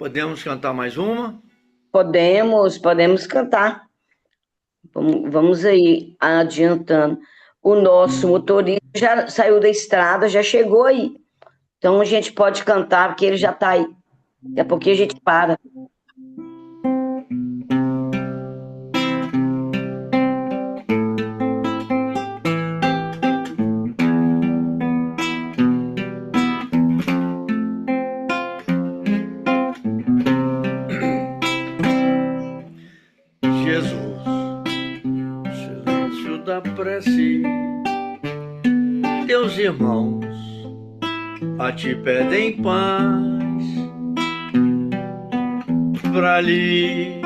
Podemos cantar mais uma? Podemos cantar. Vamos aí, adiantando. O nosso motorista já saiu da estrada, já chegou aí. Então a gente pode cantar, porque ele já está aí. Daqui a pouquinho a gente para. Jesus, silêncio da prece, teus irmãos a ti pedem paz, para aliviar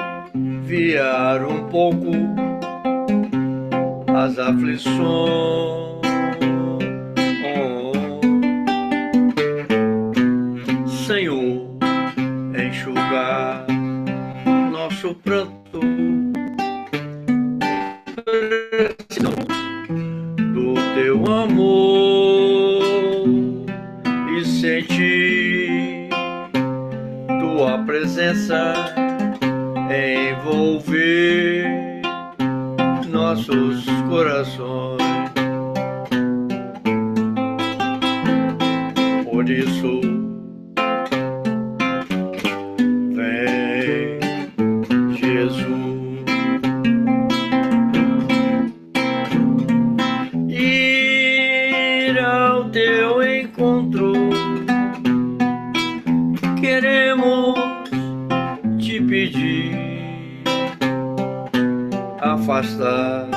um pouco as aflições. Senhor, enxugar nosso pranto do teu amor e sentir tua presença envolver nossos corações. Por isso, vem, Jesus. Ir ao teu encontro, queremos te pedir, afastar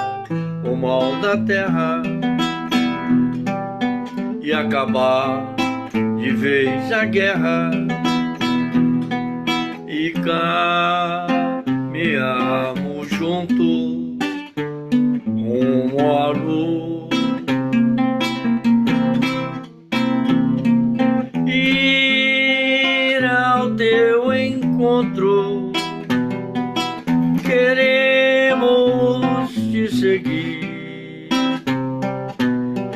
o mal da terra e acabar de vez a guerra e caminharmos juntos rumo à luz. Ir ao teu encontro, queremos te seguir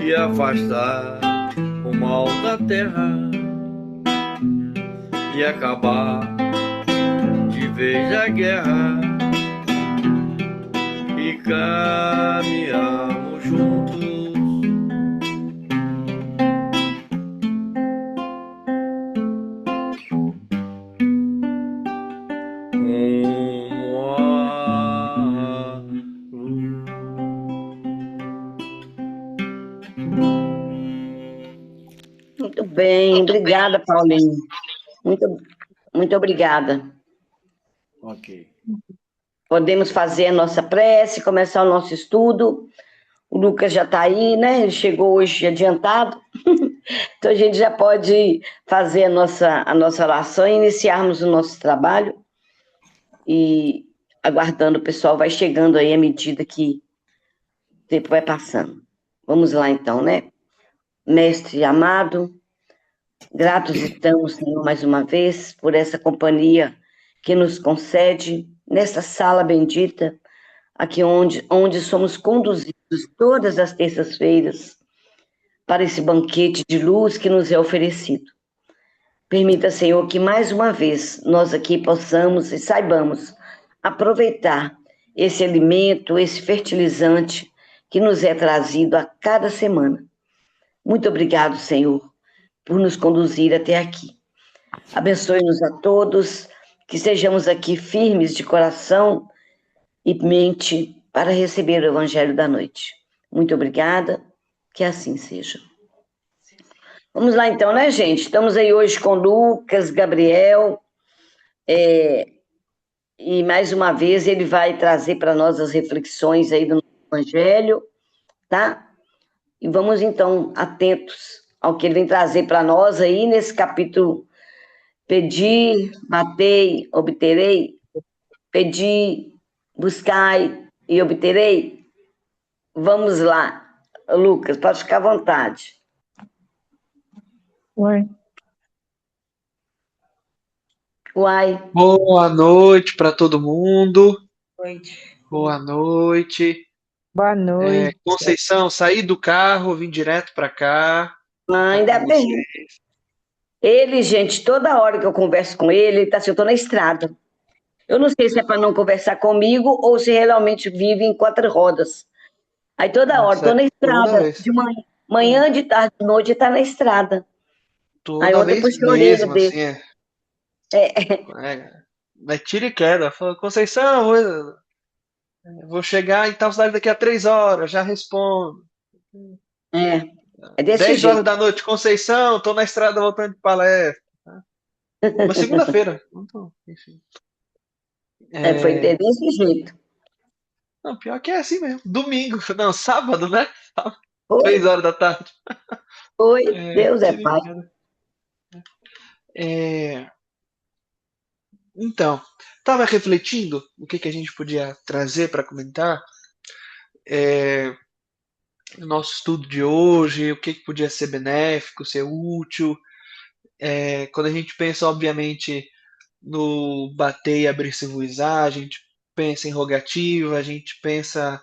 e afastar o mal da terra e acabar de vez a guerra e caminhamos juntos. Rumo à luz. Muito bem, obrigada, Paulinho. Muito obrigada. Ok. Podemos fazer a nossa prece, começar o nosso estudo. O Lucas já está aí, né? Ele chegou hoje adiantado. Então a gente já pode fazer a nossa oração e iniciarmos o nosso trabalho. E aguardando, o pessoal vai chegando aí à medida que o tempo vai passando. Vamos lá então, né? Mestre amado, gratos estamos, Senhor, mais uma vez, por essa companhia que nos concede nessa sala bendita, aqui onde somos conduzidos todas as terças-feiras para esse banquete de luz que nos é oferecido. Permita, Senhor, que mais uma vez nós aqui possamos e saibamos aproveitar esse alimento, esse fertilizante que nos é trazido a cada semana. Muito obrigado, Senhor, por nos conduzir até aqui. Abençoe-nos a todos, que sejamos aqui firmes de coração e mente para receber o Evangelho da noite. Muito obrigada, que assim seja. Vamos lá então, né, gente? Estamos aí hoje com Lucas, Gabriel, e mais uma vez ele vai trazer para nós as reflexões aí do Evangelho, tá? E vamos então atentos ao que ele vem trazer para nós aí nesse capítulo. Pedi, batei, obterei. Pedi, buscai e obterei. Vamos lá, Lucas, pode ficar à vontade. Oi. Uai. Boa noite para todo mundo. Noite. Boa noite. Boa noite. Conceição, saí do carro, vim direto para cá. Ainda com bem. vocês. Ele, gente, toda hora que eu converso com ele tá assim, eu tô na estrada. Eu não sei se é para não conversar comigo ou se realmente vive em quatro rodas. Aí toda hora, Nossa, tô na toda estrada, vez. de manhã, É, manhã, de tarde, de noite, tá na estrada. Aí toda ontem eu vez puxei a orelha mesmo, dele. assim, é tira e queda. Fala, Conceição, vou chegar em tal cidade daqui a 3 horas, já respondo. É, é desse 10 horas jeito. da noite, Conceição, tô na estrada voltando de palestra. Uma segunda-feira. Então, enfim. Foi É, desse jeito. não, pior que é assim mesmo. Domingo, não, sábado, né? Sábado, Foi, 3 horas da tarde. foi, Deus é Tira e pai. queda. É, então, estava refletindo o que a gente podia trazer para comentar no nosso estudo de hoje, o que podia ser benéfico, ser útil. Quando a gente pensa, obviamente, no bater e abrir-se-vos-á, a gente pensa em rogativa, a gente pensa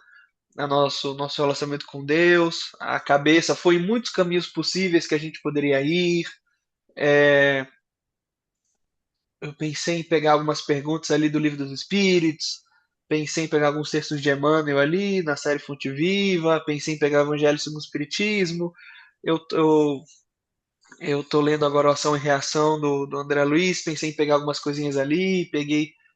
no nosso relacionamento com Deus. A cabeça foi em muitos caminhos possíveis que a gente poderia ir. Eu pensei em pegar algumas perguntas ali do Livro dos Espíritos, pensei em pegar alguns textos de Emmanuel ali, na série Fonte Viva, pensei em pegar o Evangelho segundo o Espiritismo. Eu, eu, eu tô lendo agora a Ação e Reação do André Luiz, pensei em pegar algumas coisinhas ali,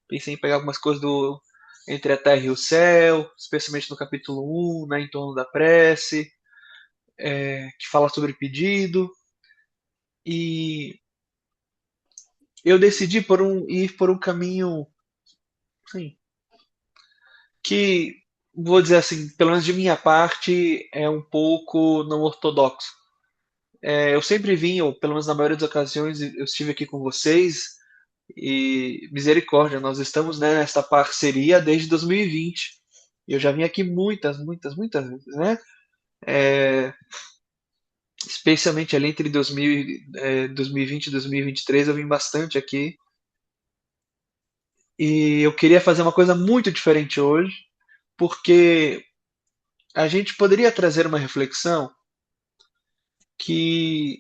pensei em pegar algumas coisas do Entre a Terra e o Céu, especialmente no capítulo 1, né, em torno da prece, que fala sobre pedido. E eu decidi ir por um caminho, assim, que, vou dizer assim, pelo menos de minha parte, é um pouco não ortodoxo. Eu sempre vim, ou pelo menos na maioria das ocasiões, eu estive aqui com vocês, e misericórdia, nós estamos, né, nesta parceria desde 2020. Eu já vim aqui muitas, muitas, muitas vezes, né? Especialmente ali entre 2020 e 2023, eu vim bastante aqui. E eu queria fazer uma coisa muito diferente hoje, porque a gente poderia trazer uma reflexão que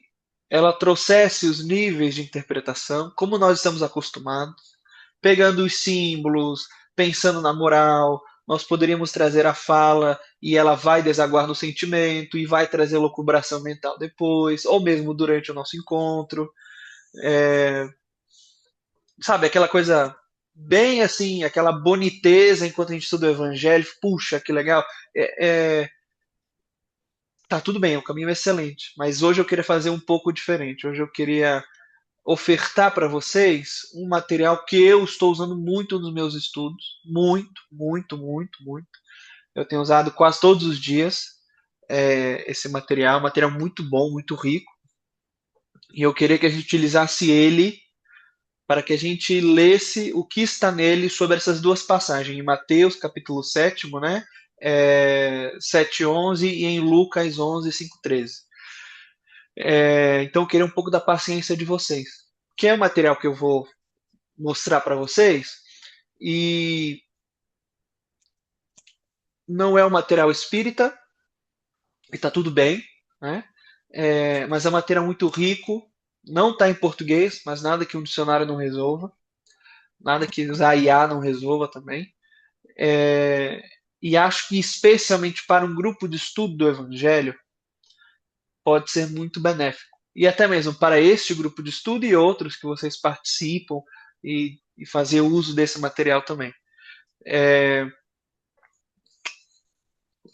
ela trouxesse os níveis de interpretação, como nós estamos acostumados, pegando os símbolos, pensando na moral. Nós poderíamos trazer a fala e ela vai desaguar no sentimento e vai trazer locubração mental depois, ou mesmo durante o nosso encontro. Sabe, aquela coisa bem assim, aquela boniteza enquanto a gente estuda o evangelho. Puxa, que legal. Tá tudo bem, o caminho é excelente, mas hoje eu queria fazer um pouco diferente. Hoje eu queria ofertar para vocês um material que eu estou usando muito nos meus estudos, muito, muito, muito, muito. Eu tenho usado quase todos os dias esse material, um material muito bom, muito rico, e eu queria que a gente utilizasse ele para que a gente lesse o que está nele sobre essas duas passagens, em Mateus capítulo 7, né? 7:11 e em Lucas 11, 5:13. Então eu queria um pouco da paciência de vocês. Que é o material que eu vou mostrar para vocês e não é um material espírita e tá tudo bem, né? Mas é um material muito rico, não está em português, mas nada que um dicionário não resolva, nada que usar IA não resolva também. É, e acho que especialmente para um grupo de estudo do Evangelho pode ser muito benéfico. E até mesmo para este grupo de estudo e outros que vocês participam e fazer uso desse material também.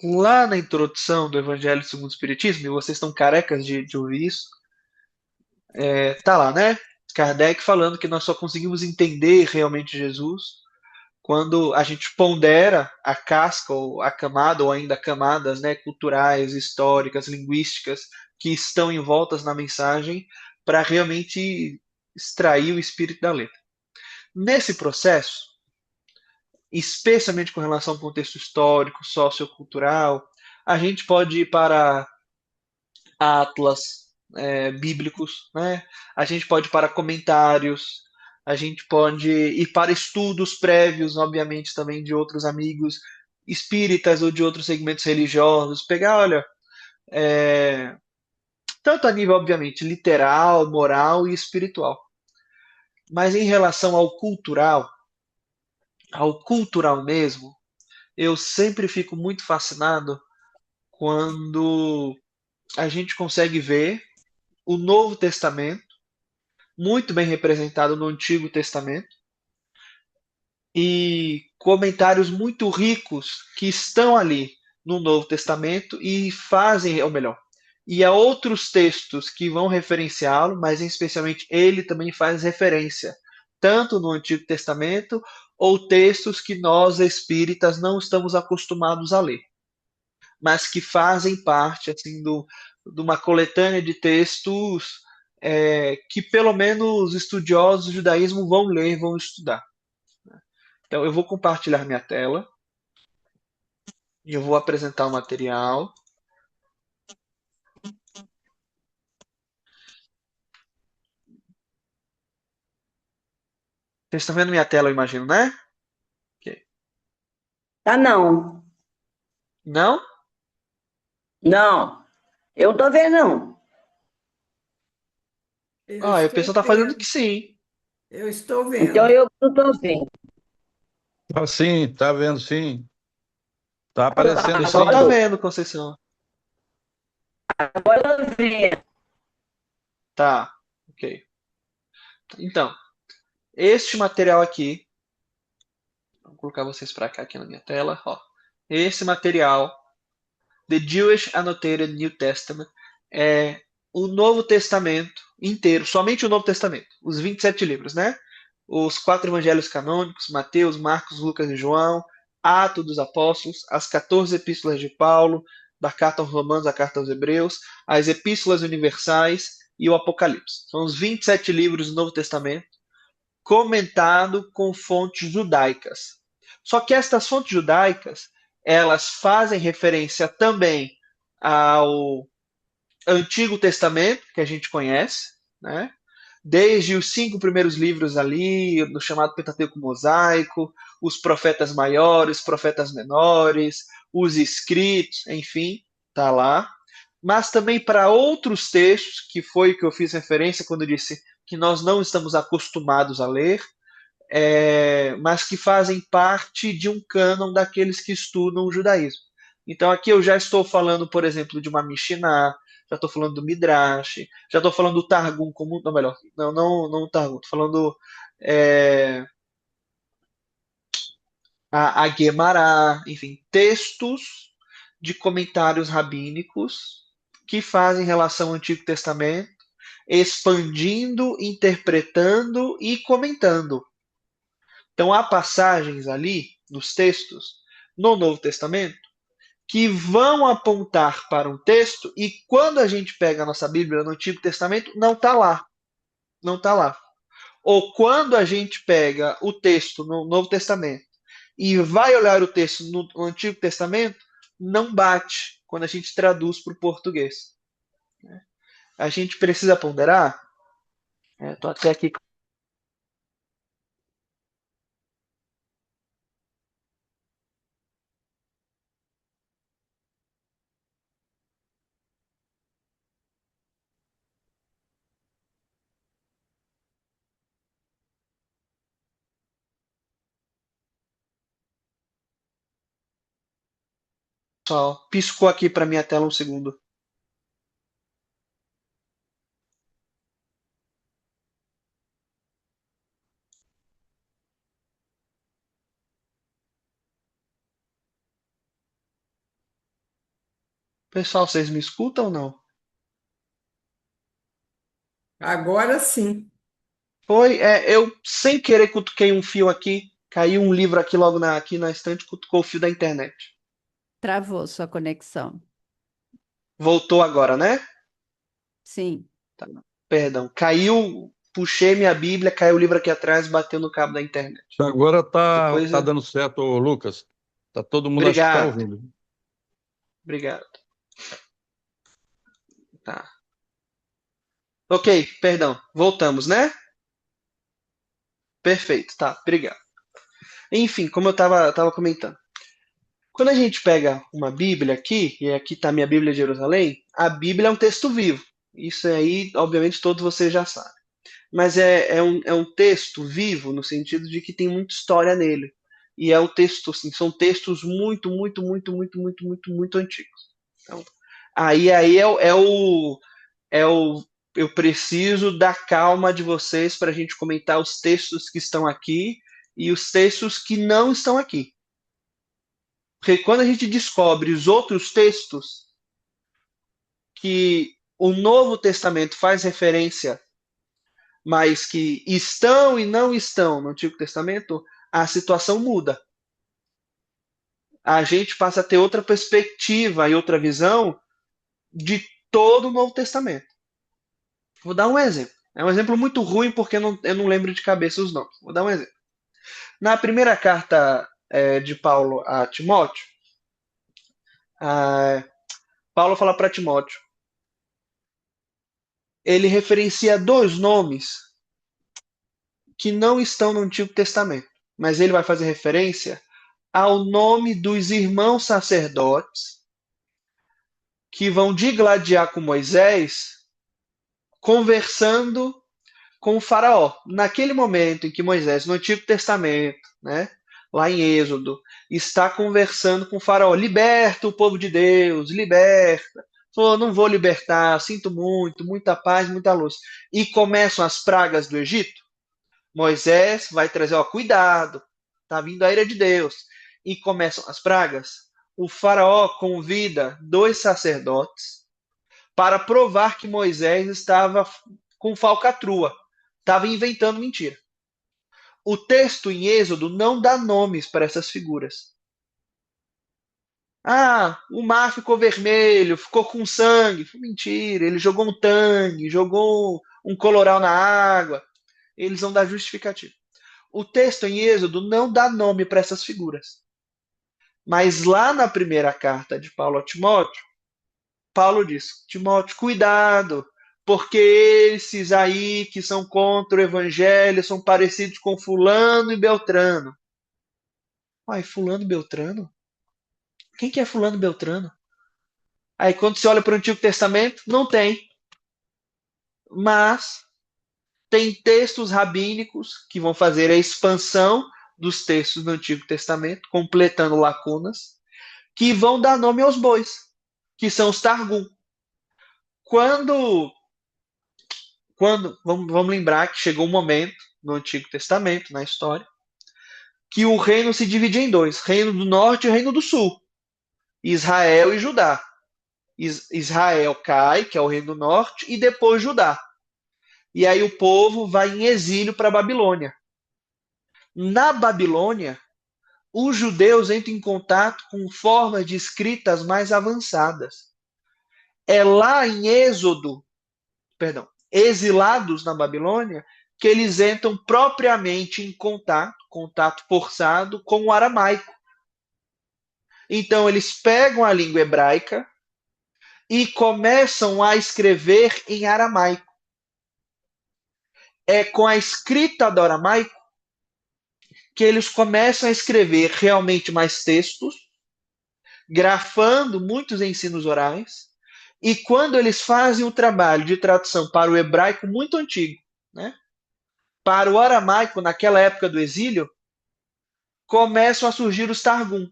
Lá na introdução do Evangelho segundo o Espiritismo, e vocês estão carecas de ouvir isso, tá lá, né? Kardec falando que nós só conseguimos entender realmente Jesus quando a gente pondera a casca ou a camada ou ainda camadas, né, culturais, históricas, linguísticas que estão envoltas na mensagem para realmente extrair o espírito da letra. Nesse processo, especialmente com relação ao contexto histórico, sociocultural, a gente pode ir para atlas bíblicos, né? A gente pode ir para comentários, a gente pode ir para estudos prévios, obviamente, também de outros amigos espíritas ou de outros segmentos religiosos, pegar, olha, tanto a nível, obviamente, literal, moral e espiritual. Mas em relação ao cultural mesmo, eu sempre fico muito fascinado quando a gente consegue ver o Novo Testamento muito bem representado no Antigo Testamento e comentários muito ricos que estão ali no Novo Testamento e fazem, ou melhor, e há outros textos que vão referenciá-lo, mas especialmente ele também faz referência, tanto no Antigo Testamento ou textos que nós espíritas não estamos acostumados a ler, mas que fazem parte assim de uma coletânea de textos que pelo menos estudiosos do judaísmo vão ler, vão estudar. Então eu vou compartilhar minha tela e eu vou apresentar o material. Vocês estão vendo minha tela, eu imagino, né? Ok. Tá não. Não? Não. Eu tô vendo, não. Eu Ah, o pessoal estou tá fazendo que vendo, sim. eu estou Então vendo. eu não tô vendo. Ah, sim, tá vendo sim. Tá O aparecendo pessoal Agora, tá sim. vendo, Conceição. agora eu vi. Tá, ok. Então, este material aqui, vou colocar vocês para cá aqui na minha tela, ó. Esse material, The Jewish Annotated New Testament, é o Novo Testamento inteiro, somente o Novo Testamento, os 27 livros, né? Os 4 evangelhos canônicos, Mateus, Marcos, Lucas e João, Atos dos Apóstolos, as 14 epístolas de Paulo, da carta aos Romanos, a carta aos Hebreus, as epístolas universais e o Apocalipse. São os 27 livros do Novo Testamento, comentado com fontes judaicas. Só que estas fontes judaicas, elas fazem referência também ao Antigo Testamento, que a gente conhece, né? Desde os 5 primeiros livros ali, no chamado Pentateuco Mosaico, os profetas maiores, profetas menores, os escritos, enfim, tá lá. Mas também para outros textos, que foi o que eu fiz referência quando eu disse que nós não estamos acostumados a ler, mas que fazem parte de um cânon daqueles que estudam o judaísmo. Então aqui eu já estou falando, por exemplo, de uma Mishnah, já estou falando do Midrash, já estou falando do Targum como, não, melhor, não o Targum, estou falando é, a Guemará, enfim, textos de comentários rabínicos que fazem relação ao Antigo Testamento, expandindo, interpretando e comentando. Então há passagens ali nos textos no Novo Testamento que vão apontar para um texto e quando a gente pega a nossa Bíblia no Antigo Testamento não está lá, não está lá. Ou quando a gente pega o texto no Novo Testamento e vai olhar o texto no Antigo Testamento, não bate quando a gente traduz para o português. A gente precisa ponderar. Estou até aqui. Pessoal, piscou aqui para minha tela um segundo. Pessoal, vocês me escutam ou não? Agora sim. Foi, eu sem querer cutuquei um fio aqui, caiu um livro aqui logo aqui na estante, cutucou o fio da internet. Travou sua conexão. Voltou agora, né? Sim. Tá, perdão, caiu, puxei minha Bíblia, caiu o livro aqui atrás, bateu no cabo da internet. Agora Depois, tá dando certo, ô, Lucas. Tá todo mundo acho que tá obrigado, ouvindo. obrigado. Tá. Ok, perdão, voltamos, né? Perfeito, tá, obrigado. Enfim, como eu tava comentando. Quando a gente pega uma Bíblia aqui, e aqui está minha Bíblia de Jerusalém, a Bíblia é um texto vivo. Isso aí, obviamente, todos vocês já sabem. Mas é um texto vivo, no sentido de que tem muita história nele. E é um texto, assim, são textos muito, muito, muito, muito, muito, muito, muito antigos. Então, aí é o eu preciso da calma de vocês para a gente comentar os textos que estão aqui e os textos que não estão aqui. Porque quando a gente descobre os outros textos que o Novo Testamento faz referência, mas que estão e não estão no Antigo Testamento, a situação muda. A gente passa a ter outra perspectiva e outra visão de todo o Novo Testamento. Vou dar um exemplo. É um exemplo muito ruim porque eu não lembro de cabeça os nomes. Vou dar um exemplo. Na primeira carta de Paulo a Timóteo, ah, Paulo fala para Timóteo, ele referencia dois nomes que não estão no Antigo Testamento, mas ele vai fazer referência ao nome dos irmãos sacerdotes que vão digladiar com Moisés, conversando com o faraó. Naquele momento em que Moisés, no Antigo Testamento, né, lá em Êxodo, está conversando com o faraó, liberta o povo de Deus, liberta. Falou, não vou libertar, sinto muito, muita paz, muita luz. E começam as pragas do Egito. Moisés vai trazer, ó, cuidado, tá vindo a ira de Deus. E começam as pragas. O faraó convida dois sacerdotes para provar que Moisés estava com falcatrua, estava inventando mentira. O texto em Êxodo não dá nomes para essas figuras. Ah, o mar ficou vermelho, ficou com sangue. Mentira, ele jogou um tangue, jogou um coloral na água. Eles vão dar justificativa. O texto em Êxodo não dá nome para essas figuras. Mas lá na primeira carta de Paulo a Timóteo, Paulo diz: Timóteo, cuidado, porque esses aí que são contra o evangelho são parecidos com Fulano e Beltrano. Uai, Fulano e Beltrano? Quem que é Fulano e Beltrano? Aí quando você olha para o Antigo Testamento, não tem. Mas tem textos rabínicos que vão fazer a expansão dos textos do Antigo Testamento, completando lacunas, que vão dar nome aos bois, que são os Targum. Quando vamos lembrar que chegou um momento no Antigo Testamento, na história, que o reino se divide em dois, reino do norte e reino do sul, Israel e Judá. Israel cai, que é o reino do norte, e depois Judá. E aí o povo vai em exílio para a Babilônia. Na Babilônia, os judeus entram em contato com formas de escritas mais avançadas. É lá em exilados na Babilônia, que eles entram propriamente em contato forçado com o aramaico. Então eles pegam a língua hebraica e começam a escrever em aramaico. É com a escrita do aramaico que eles começam a escrever realmente mais textos, grafando muitos ensinos orais, e quando eles fazem o trabalho de tradução para o hebraico muito antigo, né, para o aramaico naquela época do exílio, começam a surgir os Targum,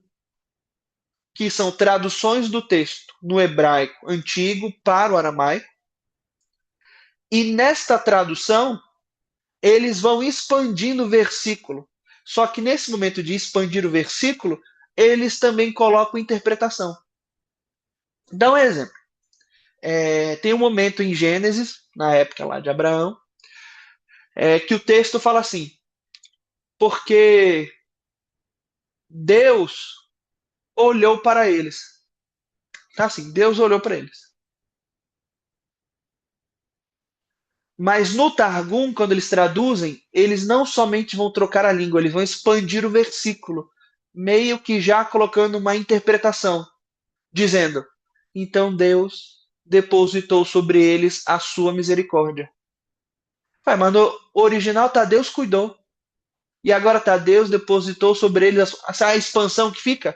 que são traduções do texto no hebraico antigo para o aramaico, e nesta tradução eles vão expandindo o versículo. Só que nesse momento de expandir o versículo, eles também colocam interpretação. Dá um exemplo. Tem um momento em Gênesis, na época lá de Abraão, que o texto fala assim: porque Deus olhou para eles. Tá assim, Deus olhou para eles. Mas no Targum, quando eles traduzem, eles não somente vão trocar a língua, eles vão expandir o versículo, meio que já colocando uma interpretação, dizendo: então Deus depositou sobre eles a sua misericórdia. Mas no original tá Deus cuidou. E agora tá Deus depositou sobre eles a expansão que fica.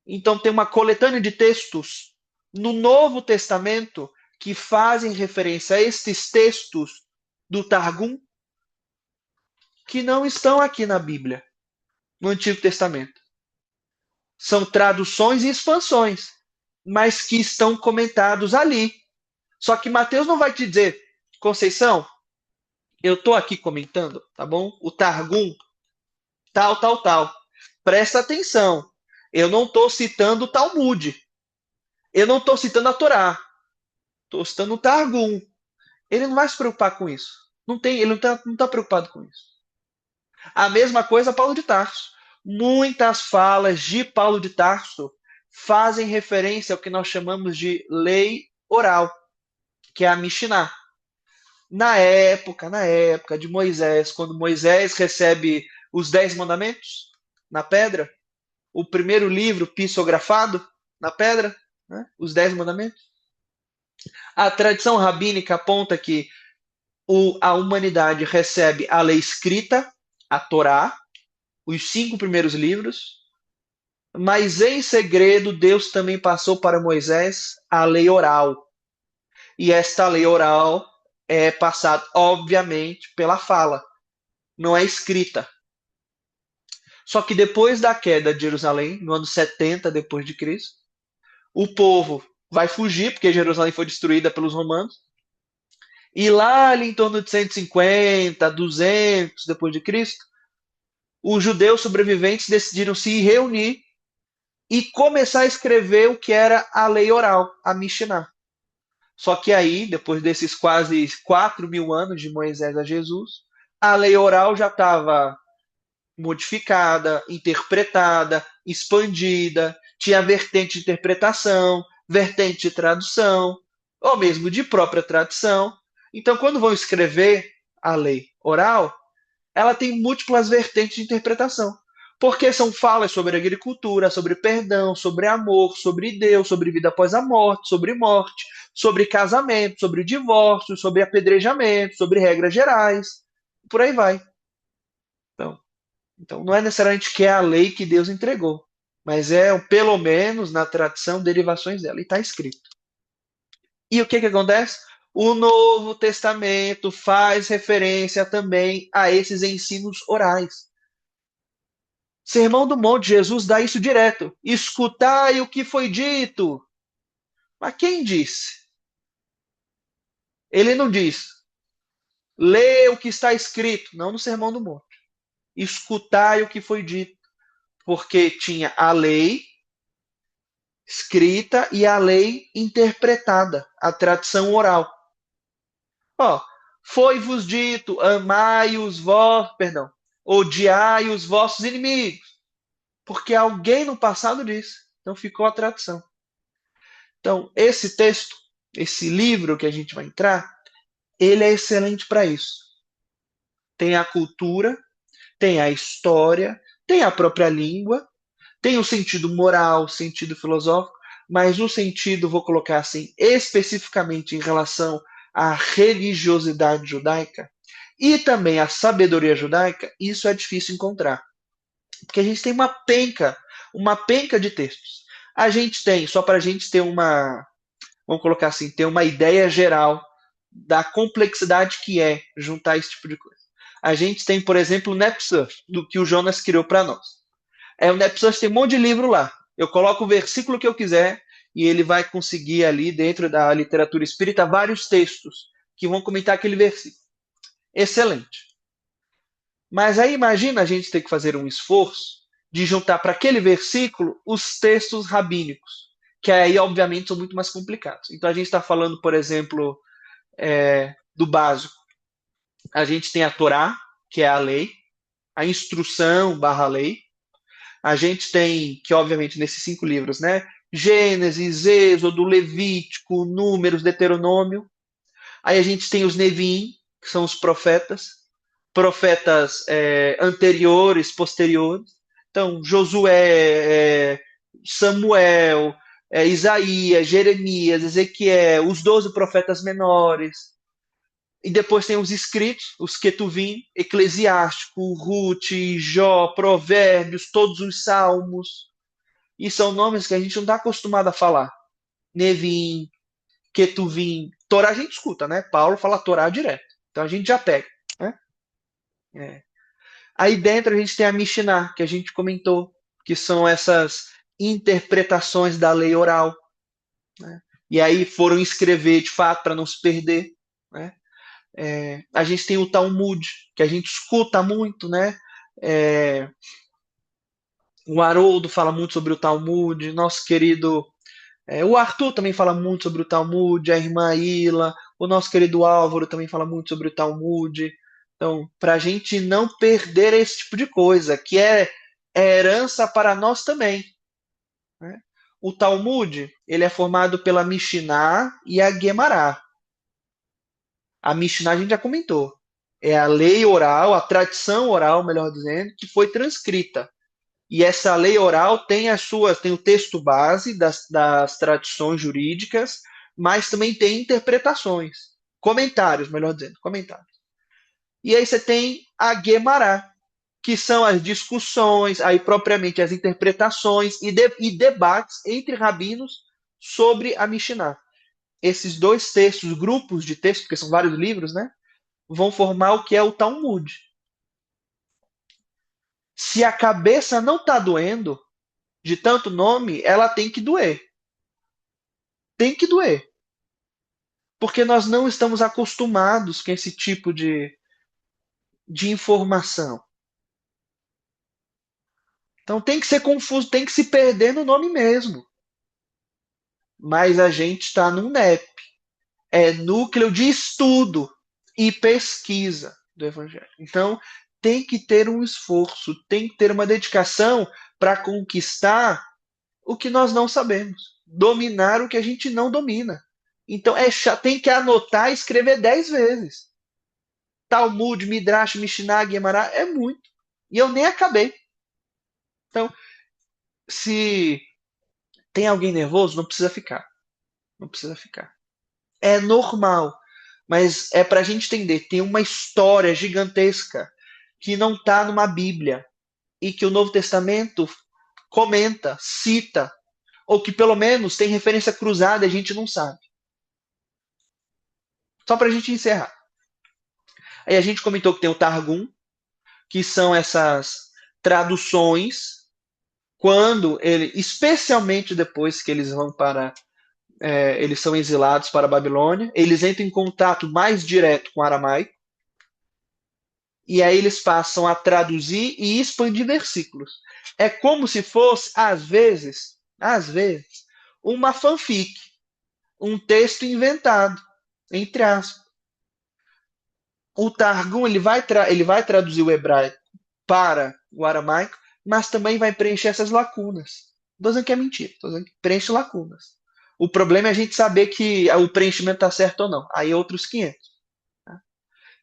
Então tem uma coletânea de textos no Novo Testamento que fazem referência a estes textos do Targum que não estão aqui na Bíblia, no Antigo Testamento. São traduções e expansões, mas que estão comentados ali. Só que Mateus não vai te dizer, Conceição, eu estou aqui comentando, tá bom? O Targum, tal, tal, tal. Presta atenção. Eu não estou citando o Talmud. Eu não estou citando a Torá. Estou citando o Targum. Ele não vai se preocupar com isso. Ele não tá preocupado com isso. A mesma coisa Paulo de Tarso. Muitas falas de Paulo de Tarso fazem referência ao que nós chamamos de lei oral, que é a Mishnah. Na época de Moisés, quando Moisés recebe os 10 mandamentos na pedra, o primeiro livro psicografado na pedra, né, os 10 mandamentos, a tradição rabínica aponta que a humanidade recebe a lei escrita, a Torá, os 5 primeiros livros, mas em segredo Deus também passou para Moisés a lei oral. E esta lei oral é passada, obviamente, pela fala, não é escrita. Só que depois da queda de Jerusalém, no ano 70 depois de Cristo, o povo vai fugir, porque Jerusalém foi destruída pelos romanos. E lá ali em torno de 150, 200 depois de Cristo, os judeus sobreviventes decidiram se reunir e começar a escrever o que era a lei oral, a Mishnah. Só que aí, depois desses quase 4.000 anos de Moisés a Jesus, a lei oral já estava modificada, interpretada, expandida, tinha vertente de interpretação, vertente de tradução, ou mesmo de própria tradição. Então, quando vão escrever a lei oral, ela tem múltiplas vertentes de interpretação. Porque são falas sobre agricultura, sobre perdão, sobre amor, sobre Deus, sobre vida após a morte, sobre casamento, sobre divórcio, sobre apedrejamento, sobre regras gerais. Por aí vai. Então não é necessariamente que é a lei que Deus entregou, mas é, pelo menos, na tradição, derivações dela. E está escrito. E o que acontece? O Novo Testamento faz referência também a esses ensinos orais. Sermão do Monte, Jesus dá isso direto. Escutai o que foi dito. Mas quem disse? Ele não diz. Lê o que está escrito. Não no Sermão do Monte. Escutai o que foi dito. Porque tinha a lei escrita e a lei interpretada, a tradição oral. Ó, foi-vos dito, amai os vossos, perdão, odiai os vossos inimigos. Porque alguém no passado disse. Então ficou a tradição. Então, esse texto, esse livro que a gente vai entrar, ele é excelente para isso. Tem a cultura, tem a história, tem a própria língua, tem o sentido moral, sentido filosófico, mas o sentido, vou colocar assim, especificamente em relação à religiosidade judaica e também à sabedoria judaica, isso é difícil encontrar. Porque a gente tem uma penca de textos. A gente tem, só para a gente ter uma, vamos colocar assim, ter uma ideia geral da complexidade que é juntar esse tipo de coisa. A gente tem, por exemplo, o NetSurf, do que o Jonas criou para nós. O NetSurf tem um monte de livro lá. Eu coloco o versículo que eu quiser e ele vai conseguir ali, dentro da literatura espírita, vários textos que vão comentar aquele versículo. Excelente. Mas aí imagina a gente ter que fazer um esforço de juntar para aquele versículo os textos rabínicos, que aí, obviamente, são muito mais complicados. Então a gente está falando, por exemplo, do básico. A gente tem a Torá, que é a lei, a instrução / lei. A gente tem, que obviamente nesses 5 livros, né? Gênesis, Êxodo, Levítico, Números, Deuteronômio. Aí a gente tem os Nevim, que são os profetas anteriores, posteriores. Então, Josué, Samuel, Isaías, Jeremias, Ezequiel, os 12 profetas menores. E depois tem os escritos, os Ketuvim, Eclesiástico, Ruth, Jó, Provérbios, todos os Salmos. E são nomes que a gente não está acostumado a falar. Nevim, Ketuvim, Torá a gente escuta, né? Paulo fala Torá direto. Então a gente já pega, né? É. Aí dentro a gente tem a Mishnah, que a gente comentou, que são essas interpretações da lei oral, né? E aí foram escrever de fato para não se perder, né? A gente tem o Talmud, que a gente escuta muito, né? É, o Haroldo fala muito sobre o Talmud, nosso querido. O Arthur também fala muito sobre o Talmud, a irmã Ila, o nosso querido Álvaro também fala muito sobre o Talmud. Então, para a gente não perder esse tipo de coisa, que é herança para nós também, né? O Talmud, ele é formado pela Mishnah e a Gemara. A Mishnah a gente já comentou. É a lei oral, a tradição oral, melhor dizendo, que foi transcrita. E essa lei oral tem o texto base das tradições jurídicas, mas também tem interpretações, comentários, melhor dizendo, comentários. E aí você tem a Guemará, que são as discussões, aí propriamente as interpretações e debates entre rabinos sobre a Mishnah. Esses dois textos, grupos de textos, porque são vários livros, né, vão formar o que é o Talmud. Se a cabeça não está doendo de tanto nome, ela tem que doer. Tem que doer. Porque nós não estamos acostumados com esse tipo de informação. Então tem que ser confuso, tem que se perder no nome mesmo. Mas a gente está num NEP. É núcleo de estudo e pesquisa do Evangelho. Então tem que ter um esforço, tem que ter uma dedicação para conquistar o que nós não sabemos. Dominar o que a gente não domina. Então tem que anotar e escrever 10 vezes. Talmud, Midrash, Mishnah, Gemara, é muito. E eu nem acabei. Então, se tem alguém nervoso, não precisa ficar. Não precisa ficar. É normal. Mas é para a gente entender. Tem uma história gigantesca que não está numa Bíblia. E que o Novo Testamento comenta, cita. Ou que pelo menos tem referência cruzada e a gente não sabe. Só para a gente encerrar. Aí a gente comentou que tem o Targum, que são essas traduções, quando especialmente depois que eles vão eles são exilados para a Babilônia, eles entram em contato mais direto com o aramaico, e aí eles passam a traduzir e expandir versículos. É como se fosse, às vezes, uma fanfic, um texto inventado, entre aspas. O Targum ele vai traduzir o hebraico para o aramaico, mas também vai preencher essas lacunas. Estou dizendo que é mentira, estou dizendo que preenche lacunas. O problema é a gente saber que o preenchimento está certo ou não. Aí é outros 500. Tá?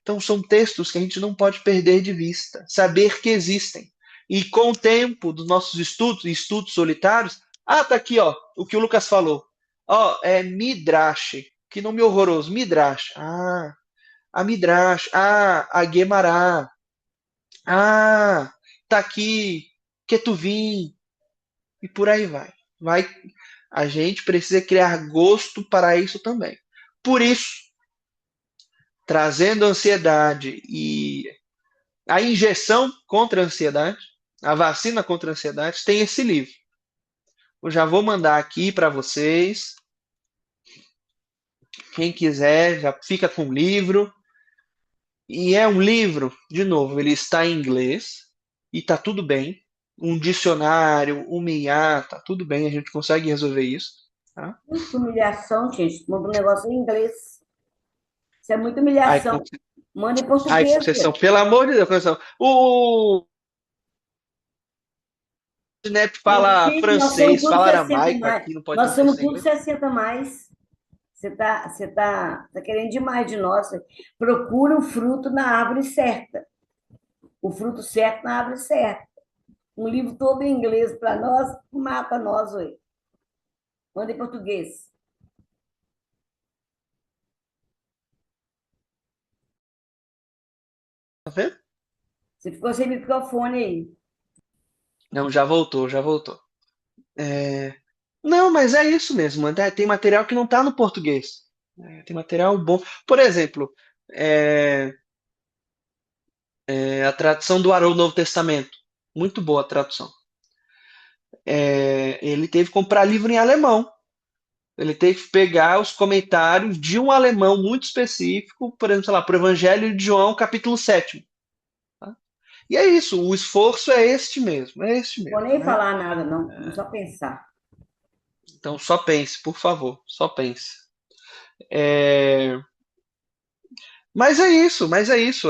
Então são textos que a gente não pode perder de vista, saber que existem. E com o tempo dos nossos estudos solitários, tá aqui, ó, o que o Lucas falou. É Midrash, que nome horroroso, Midrash. A Midrash, a Guemará, tá aqui, Ketuvim, e por aí vai. A gente precisa criar gosto para isso também. Por isso, trazendo a ansiedade e a injeção contra a ansiedade, a vacina contra a ansiedade, tem esse livro. Eu já vou mandar aqui para vocês. Quem quiser, já fica com o livro. E é um livro, de novo, ele está em inglês e tá tudo bem. Um dicionário, um MIA, tá tudo bem, a gente consegue resolver isso. Tá? Muita humilhação, gente. Manda um negócio em inglês. Isso é muita Ai, humilhação. Manda em português, Conceição, gente. pelo amor de Deus, Conceição. O Snap fala Gente, nós somos francês, tudo fala 60 aramaico, mais. aqui não pode Nós nem ter somos isso em tudo inglês. 60 mais. Você tá querendo demais de nós. Procura o fruto na árvore certa. O fruto certo na árvore certa. Um livro todo em inglês para nós, mata nós, oi. Manda em português. Tá vendo? Você ficou sem microfone aí. Não, já voltou, já voltou. É, Não, mas é isso mesmo. Tem material que não está no português. Tem material bom. Por exemplo, é, a tradução do Haroldo Novo Testamento. Muito boa a tradução. Ele teve que comprar livro em alemão. Ele teve que pegar os comentários de um alemão muito específico, por exemplo, sei lá, para o Evangelho de João, capítulo 7. Tá? E é isso, o esforço é este Vou mesmo, nem né? falar nada, não. Vou só pensar. Então só pense, por favor, só pense. É, mas é isso,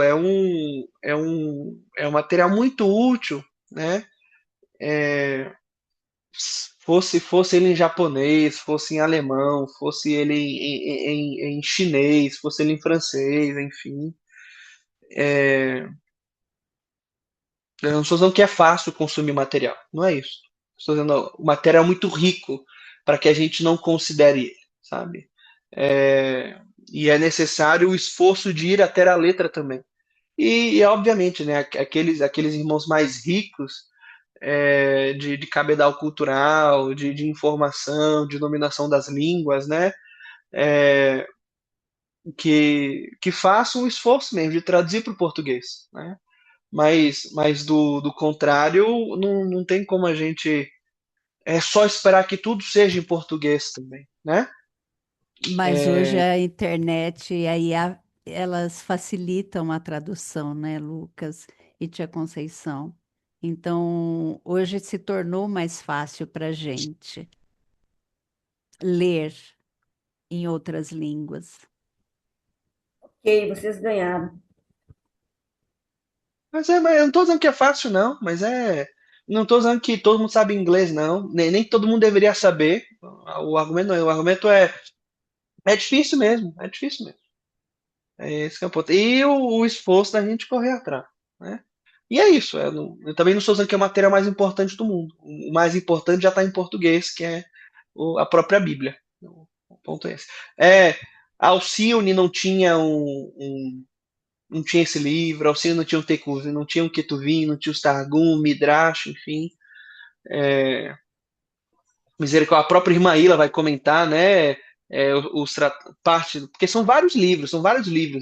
é um material muito útil, né? Fosse ele em japonês, fosse em alemão, fosse ele em chinês, fosse ele em francês, enfim. Eu não estou dizendo que é fácil consumir material, não é isso. Estou dizendo o material é muito rico para que a gente não considere ele, sabe? É, e é necessário o esforço de ir até a letra também. Obviamente, né, aqueles irmãos mais ricos de cabedal cultural, de informação, de dominação das línguas, né, que façam o esforço mesmo de traduzir para o português, né? Mas do contrário, não tem como a gente só esperar que tudo seja em português também, né? Mas hoje a internet e a IA, elas facilitam a tradução, né, Lucas e Tia Conceição? Então, hoje se tornou mais fácil para a gente ler em outras línguas. Ok, vocês ganharam. Mas eu não estou dizendo que é fácil, não, não estou dizendo que todo mundo sabe inglês, não. Nem todo mundo deveria saber. O argumento não é. O argumento é difícil mesmo, é difícil mesmo. É esse que é o ponto. E o esforço da gente correr atrás, né? E é isso. Eu também não estou dizendo que é o material mais importante do mundo. O mais importante já está em português, que é a própria Bíblia. O ponto é esse. Alcione não tinha esse livro, Alcione não tinha o Tecuvi, não tinha o Ketuvim, não tinha o Targum, Midrash, enfim. Misericórdia, a própria irmã Ilha vai comentar, né? Parte, porque são vários livros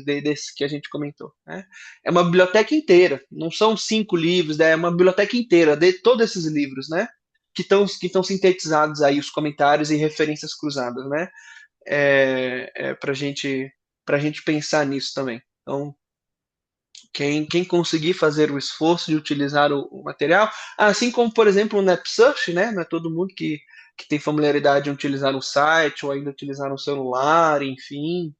desse que a gente comentou, né? É uma biblioteca inteira, não são 5 livros, né? É uma biblioteca inteira de todos esses livros, né? Que estão sintetizados aí os comentários e referências cruzadas, né? Para gente pensar nisso também. Então, quem conseguir fazer o esforço de utilizar o material, assim como, por exemplo, o NetSearch, né? Não é todo mundo que tem familiaridade em utilizar um site ou ainda utilizar um celular, enfim.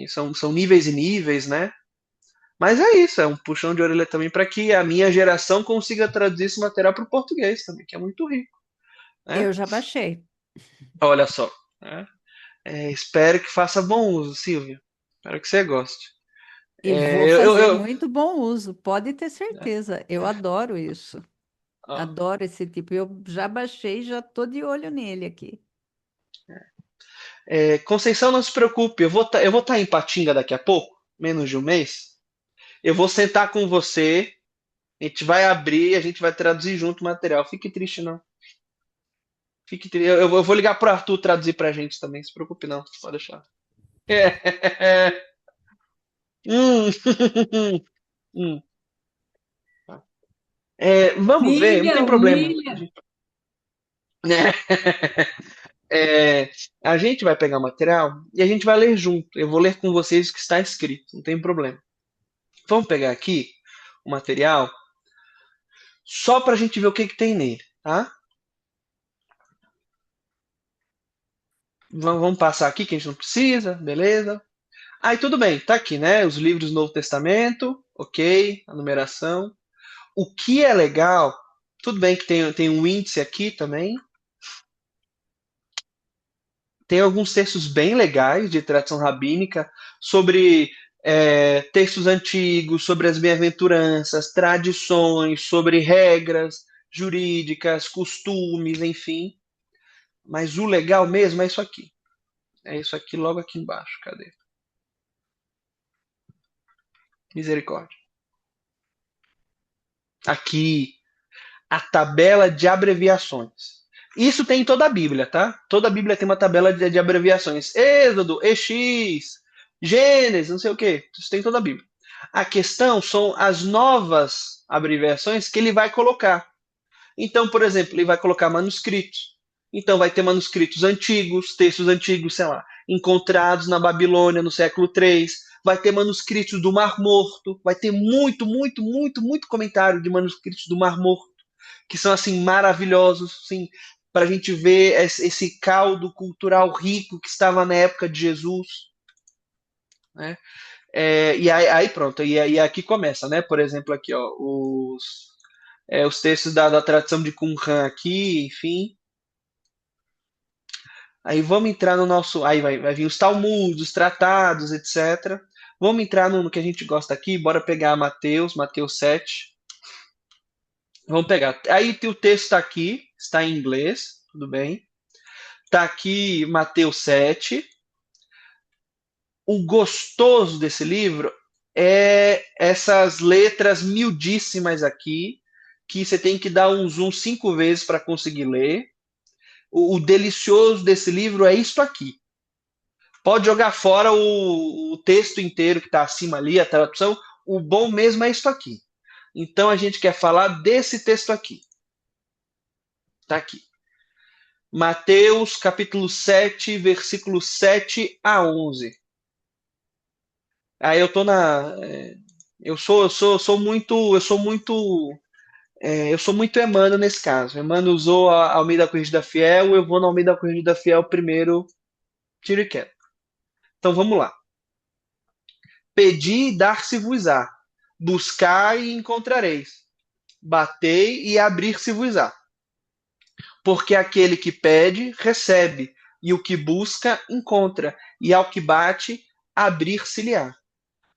São níveis e níveis, né? Mas é isso, é um puxão de orelha também para que a minha geração consiga traduzir esse material para o português também, que é muito rico, né? Eu já baixei. Olha só, né? Espero que faça bom uso, Silvia. Espero que você goste. E vou Eu, eu, fazer eu- muito bom uso, pode ter certeza. Eu adoro isso. ó, Adoro esse tipo. Eu já baixei, já estou de olho nele aqui. Conceição, não se preocupe, eu vou estar em Patinga daqui a pouco, menos de um mês. Eu vou sentar com você, a gente vai abrir, a gente vai traduzir junto o material. Fique triste, não. Fique triste. Eu vou ligar pro Arthur traduzir pra gente também, se preocupe, não. Pode deixar. Hum, hum. Vamos ver, não tem William, problema. William. Né? É, a gente vai pegar o material e a gente vai ler junto. Eu vou ler com vocês o que está escrito, não tem problema. Vamos pegar aqui o material só para a gente ver o que tem nele, tá? Vamos passar aqui que a gente não precisa, beleza? Aí tudo bem, tá aqui, né? Os livros do Novo Testamento, ok, a numeração. O que é legal, tudo bem que tem um índice aqui também. Tem alguns textos bem legais de tradição rabínica sobre textos antigos, sobre as bem-aventuranças, tradições, sobre regras jurídicas, costumes, enfim. Mas o legal mesmo é isso aqui. É isso aqui logo aqui embaixo. Cadê? Misericórdia. Aqui, a tabela de abreviações. Isso tem em toda a Bíblia, tá? Toda a Bíblia tem uma tabela de abreviações. Êxodo, EX, Gênesis, não sei o quê. Isso tem em toda a Bíblia. A questão são as novas abreviações que ele vai colocar. Então, por exemplo, ele vai colocar manuscritos. Então, vai ter manuscritos antigos, textos antigos, sei lá, encontrados na Babilônia no século III. Vai ter manuscritos do Mar Morto. Vai ter muito, muito, muito, muito comentário de manuscritos do Mar Morto, que são, assim, maravilhosos, assim, para a gente ver esse caldo cultural rico que estava na época de Jesus, né? E aí pronto, e aí aqui começa, né? Por exemplo, aqui, ó, os textos da tradição de Qumran aqui, enfim. Aí vamos entrar no nosso. Aí vai vir os Talmudes, os tratados, etc. Vamos entrar no que a gente gosta aqui. Bora pegar Mateus 7. Vamos pegar. Aí o texto está aqui, está em inglês, tudo bem. Está aqui Mateus 7. O gostoso desse livro é essas letras miudíssimas aqui, que você tem que dar um zoom 5 vezes para conseguir ler. O delicioso desse livro é isto aqui. Pode jogar fora o texto inteiro que está acima ali, a tradução. O bom mesmo é isso aqui. Então a gente quer falar desse texto aqui. Está aqui. Mateus capítulo 7, versículos 7 a 11. Aí eu tô na. Eu sou muito Emmanuel nesse caso. Emmanuel usou a Almeida Corrigida Fiel, eu vou na Almeida Corrigida Fiel primeiro, tiro e quieto. Então vamos lá. Pedi e dar-se-vos-á. Buscai e encontrareis. Batei e abrir-se-vos-á. Porque aquele que pede, recebe, e o que busca, encontra, e ao que bate, abrir-se-lhe-á.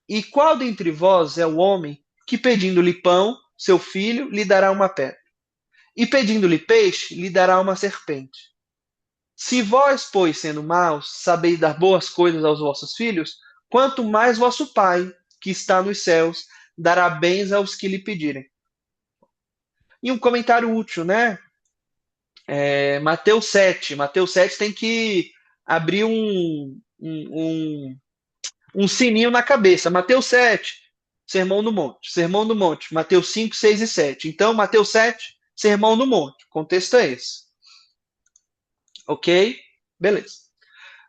E qual dentre vós é o homem que, pedindo-lhe pão, seu filho, lhe dará uma pedra? E pedindo-lhe peixe, lhe dará uma serpente? Se vós, pois, sendo maus, sabeis dar boas coisas aos vossos filhos, quanto mais vosso Pai, que está nos céus, dará bens aos que lhe pedirem. E um comentário útil, né? Mateus 7. Mateus 7 tem que abrir um sininho na cabeça. Mateus 7, Sermão do Monte. Sermão do Monte. Mateus 5, 6 e 7. Então, Mateus 7, Sermão do Monte. O contexto é esse. Ok? Beleza.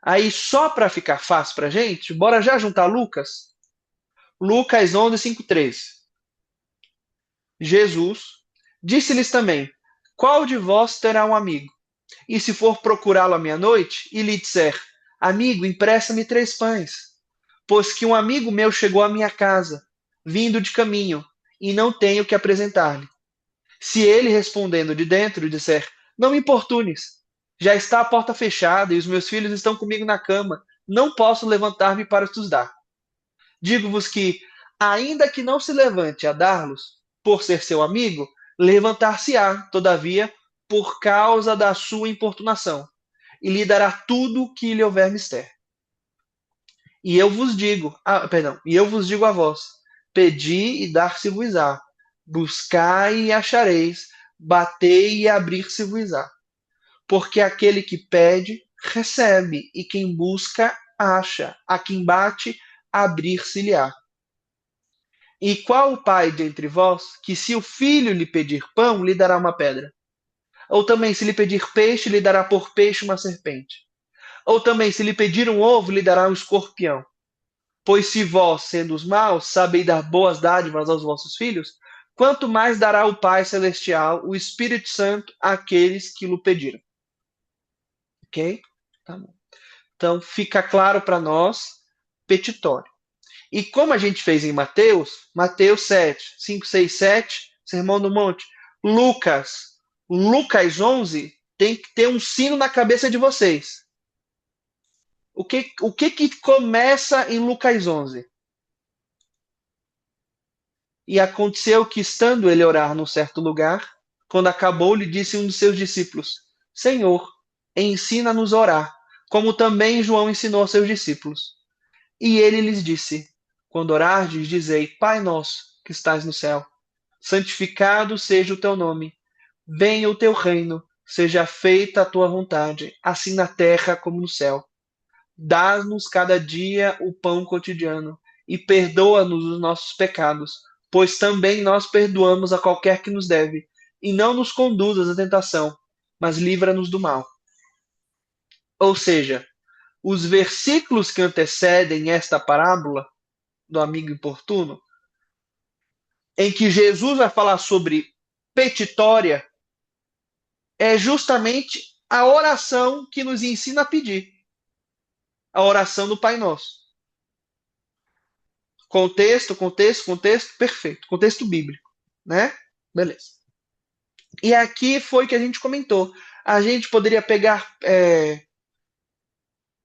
Aí, só para ficar fácil para gente, bora já juntar Lucas? Lucas 11, 5, 13. Jesus disse-lhes também: qual de vós terá um amigo? E se for procurá-lo à meia-noite, e lhe disser: amigo, empresta-me 3 pães, pois que um amigo meu chegou à minha casa, vindo de caminho, e não tenho que apresentar-lhe. Se ele, respondendo de dentro, disser: não me importunes, já está a porta fechada, e os meus filhos estão comigo na cama, não posso levantar-me para te os dar. Digo-vos que, ainda que não se levante a dar-los, por ser seu amigo, levantar-se-á, todavia, por causa da sua importunação, e lhe dará tudo o que lhe houver mister. E eu vos digo a vós: pedi e dar-se-vos-á, buscai e achareis, batei e abrir-se-vos-á. Porque aquele que pede, recebe, e quem busca, acha, a quem bate, abrir-se-lhe-á. E qual o pai de entre vós, que se o filho lhe pedir pão, lhe dará uma pedra? Ou também, se lhe pedir peixe, lhe dará por peixe uma serpente? Ou também, se lhe pedir um ovo, lhe dará um escorpião? Pois se vós, sendo os maus, sabeis dar boas dádivas aos vossos filhos, quanto mais dará o Pai Celestial, o Espírito Santo, àqueles que o pediram. Ok? Tá bom. Então, fica claro para nós, petitório. E como a gente fez em Mateus 7, 5, 6, 7, Sermão do Monte, Lucas 11, tem que ter um sino na cabeça de vocês. O que começa em Lucas 11? E aconteceu que, estando ele a orar num certo lugar, quando acabou, lhe disse um de seus discípulos: Senhor, ensina-nos a orar, como também João ensinou aos seus discípulos. E ele lhes disse: quando orardes, dizei: Pai nosso, que estás no céu, santificado seja o teu nome. Venha o teu reino, seja feita a tua vontade, assim na terra como no céu. Dá-nos cada dia o pão cotidiano e perdoa-nos os nossos pecados, pois também nós perdoamos a qualquer que nos deve. E não nos conduzas à tentação, mas livra-nos do mal. Ou seja, os versículos que antecedem esta parábola do amigo importuno, em que Jesus vai falar sobre petitória, é justamente a oração que nos ensina a pedir. A oração do Pai Nosso. Contexto, contexto, contexto, perfeito. Contexto bíblico, né? Beleza. E aqui foi que a gente comentou. A gente poderia pegar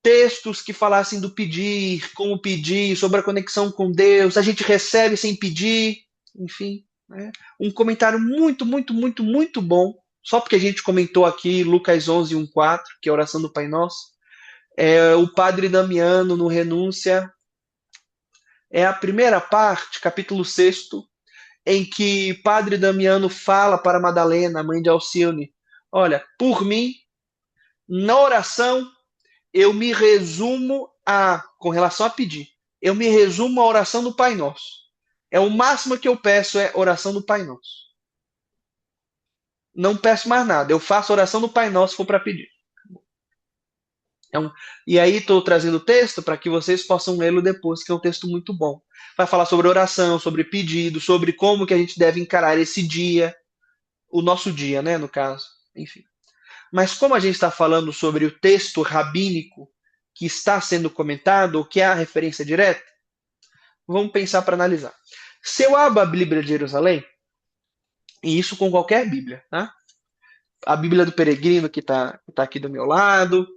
textos que falassem do pedir, como pedir, sobre a conexão com Deus. A gente recebe sem pedir, enfim. Né? Um comentário muito, muito, muito, muito bom. Só porque a gente comentou aqui Lucas 11, 1,4, que é a oração do Pai Nosso. O Padre Damiano, no Renúncia, é a primeira parte, capítulo 6, em que Padre Damiano fala para Madalena, mãe de Alcione, olha, por mim, na oração, eu me resumo com relação a pedir, eu me resumo à oração do Pai Nosso. É o máximo que eu peço é oração do Pai Nosso. Não peço mais nada, eu faço oração do Pai Nosso se for para pedir. E aí estou trazendo o texto para que vocês possam lê-lo depois, que é um texto muito bom. Vai falar sobre oração, sobre pedido, sobre como que a gente deve encarar esse dia, o nosso dia, né, no caso. Enfim. Mas como a gente está falando sobre o texto rabínico que está sendo comentado, ou que é a referência direta, vamos pensar para analisar. Se eu abro a Bíblia de Jerusalém, e isso com qualquer Bíblia, tá? A Bíblia do Peregrino que está aqui do meu lado,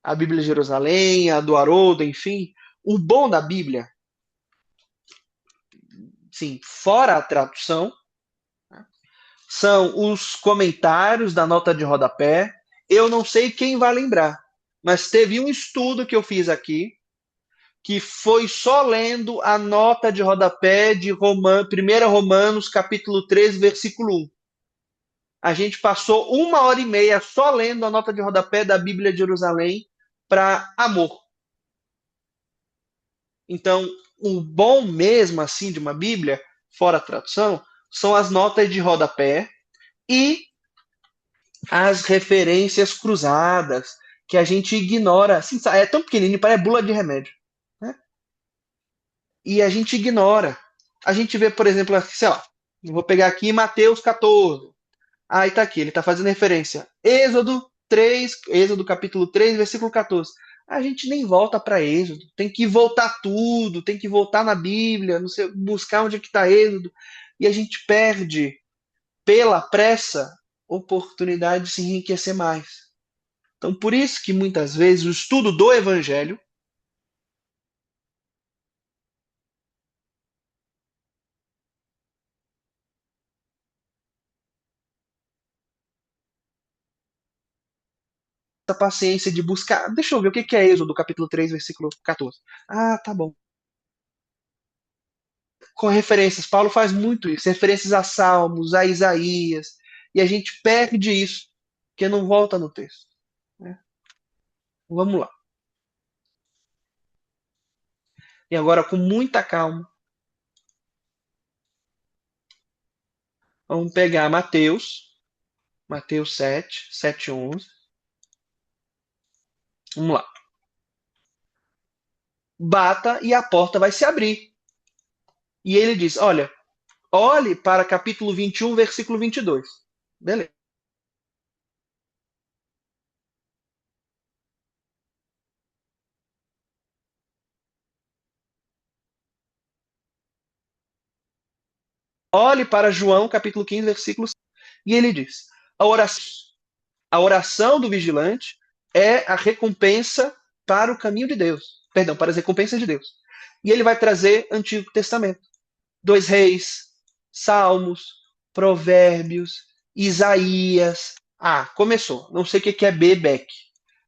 a Bíblia de Jerusalém, a do Haroldo, enfim. O bom da Bíblia, sim, fora a tradução, são os comentários da nota de rodapé. Eu não sei quem vai lembrar, mas teve um estudo que eu fiz aqui, que foi só lendo a nota de rodapé de 1 Romanos, capítulo 3, versículo 1. A gente passou 1h30 só lendo a nota de rodapé da Bíblia de Jerusalém para amor. Então, o bom mesmo assim de uma Bíblia, fora a tradução, são as notas de rodapé e as referências cruzadas, que a gente ignora. Assim, é tão pequenininho, parece bula de remédio. Né? E a gente ignora. A gente vê, por exemplo, sei lá, eu vou pegar aqui Mateus 14. Aí tá aqui, ele está fazendo referência. Êxodo capítulo 3, versículo 14. A gente nem volta para Êxodo. Tem que voltar tudo, tem que voltar na Bíblia, não sei, buscar onde é que está Êxodo. E a gente perde, pela pressa, oportunidade de se enriquecer mais. Então, por isso que muitas vezes o estudo do Evangelho a paciência de buscar. Deixa eu ver o que é Êxodo, capítulo 3, versículo 14. Ah, tá bom. Com referências, Paulo faz muito isso, referências a Salmos, a Isaías, e a gente perde isso, porque não volta no texto. Né? Vamos lá. E agora, com muita calma, vamos pegar Mateus 7, 7, 11. Vamos lá. Bata e a porta vai se abrir. E ele diz, olha, olhe para capítulo 21, versículo 22. Beleza. Olhe para João, capítulo 15, versículo 5. E ele diz, a oração do vigilante é a recompensa para o caminho de Deus. Perdão, para as recompensas de Deus. E ele vai trazer Antigo Testamento. 2 Reis, Salmos, Provérbios, Isaías. Ah, começou. Não sei o que é BBEC.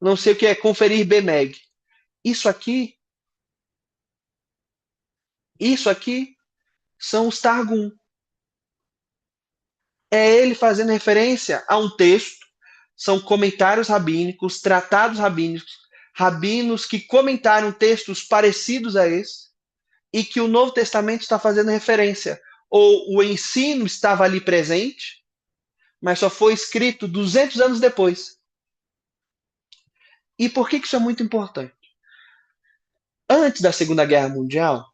Não sei o que é conferir BMEG. Isso aqui são os Targum. É ele fazendo referência a um texto são comentários rabínicos, tratados rabínicos, rabinos que comentaram textos parecidos a esse, e que o Novo Testamento está fazendo referência. Ou o ensino estava ali presente, mas só foi escrito 200 anos depois. E por que isso é muito importante? Antes da Segunda Guerra Mundial,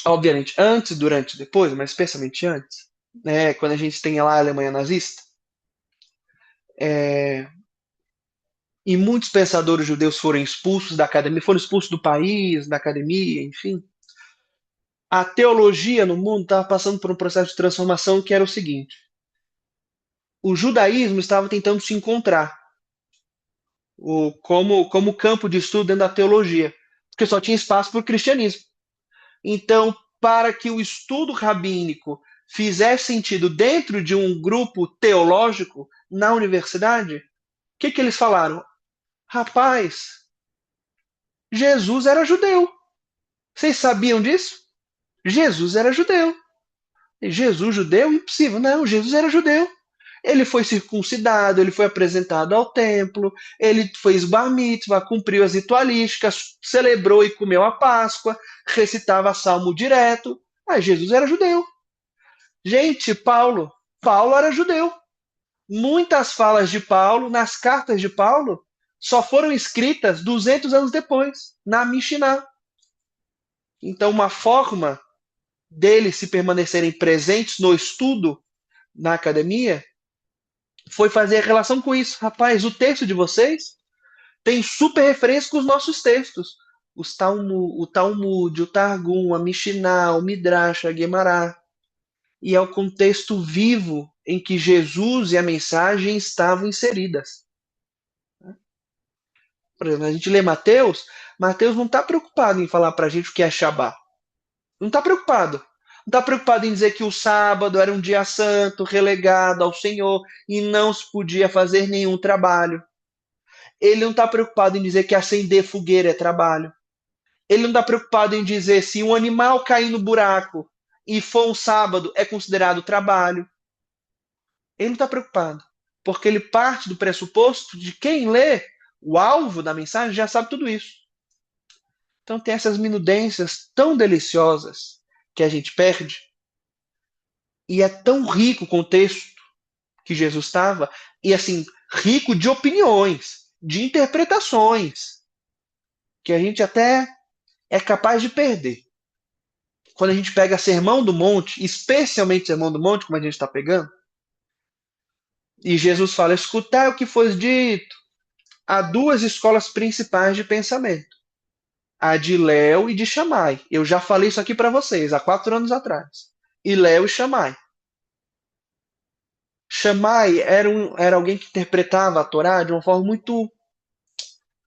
obviamente antes, durante e depois, mas especialmente antes, né, quando a gente tem lá a Alemanha nazista, e muitos pensadores judeus foram expulsos da academia, foram expulsos do país, da academia, enfim. A teologia no mundo estava passando por um processo de transformação que era o seguinte: o judaísmo estava tentando se encontrar como campo de estudo dentro da teologia, porque só tinha espaço para o cristianismo. Então, para que o estudo rabínico fizesse sentido dentro de um grupo teológico na universidade, o que eles falaram? Rapaz, Jesus era judeu. Vocês sabiam disso? Jesus era judeu. Jesus judeu? Impossível. Não, Jesus era judeu. Ele foi circuncidado, ele foi apresentado ao templo, ele fez bar mitzvah, cumpriu as ritualísticas, celebrou e comeu a Páscoa, recitava salmo direto. Mas Jesus era judeu. Gente, Paulo era judeu. Muitas falas de Paulo, nas cartas de Paulo, só foram escritas 200 anos depois, na Mishnah. Então, uma forma deles se permanecerem presentes no estudo na academia foi fazer relação com isso. Rapaz, o texto de vocês tem super referência com os nossos textos. O Talmud, o Targum, a Mishnah, o Midrash, a Guemará. E é o contexto vivo em que Jesus e a mensagem estavam inseridas. Por exemplo, a gente lê Mateus não está preocupado em falar para a gente o que é Shabat. Não está preocupado. Não está preocupado em dizer que o sábado era um dia santo, relegado ao Senhor, e não se podia fazer nenhum trabalho. Ele não está preocupado em dizer que acender fogueira é trabalho. Ele não está preocupado em dizer se um animal cair no buraco e for um sábado é considerado trabalho. Ele não está preocupado, porque ele parte do pressuposto de quem lê o alvo da mensagem já sabe tudo isso. Então tem essas minudências tão deliciosas que a gente perde, e é tão rico o contexto que Jesus estava, e assim, rico de opiniões, de interpretações, que a gente até é capaz de perder. Quando a gente pega Sermão do Monte, especialmente Sermão do Monte, como a gente está pegando, e Jesus fala: escutai o que foi dito. Há duas escolas principais de pensamento, a de Léo e de Shammai. Eu já falei isso aqui para vocês há 4 anos atrás. E Léo e Shammai. Shammai era alguém que interpretava a Torá de uma forma muito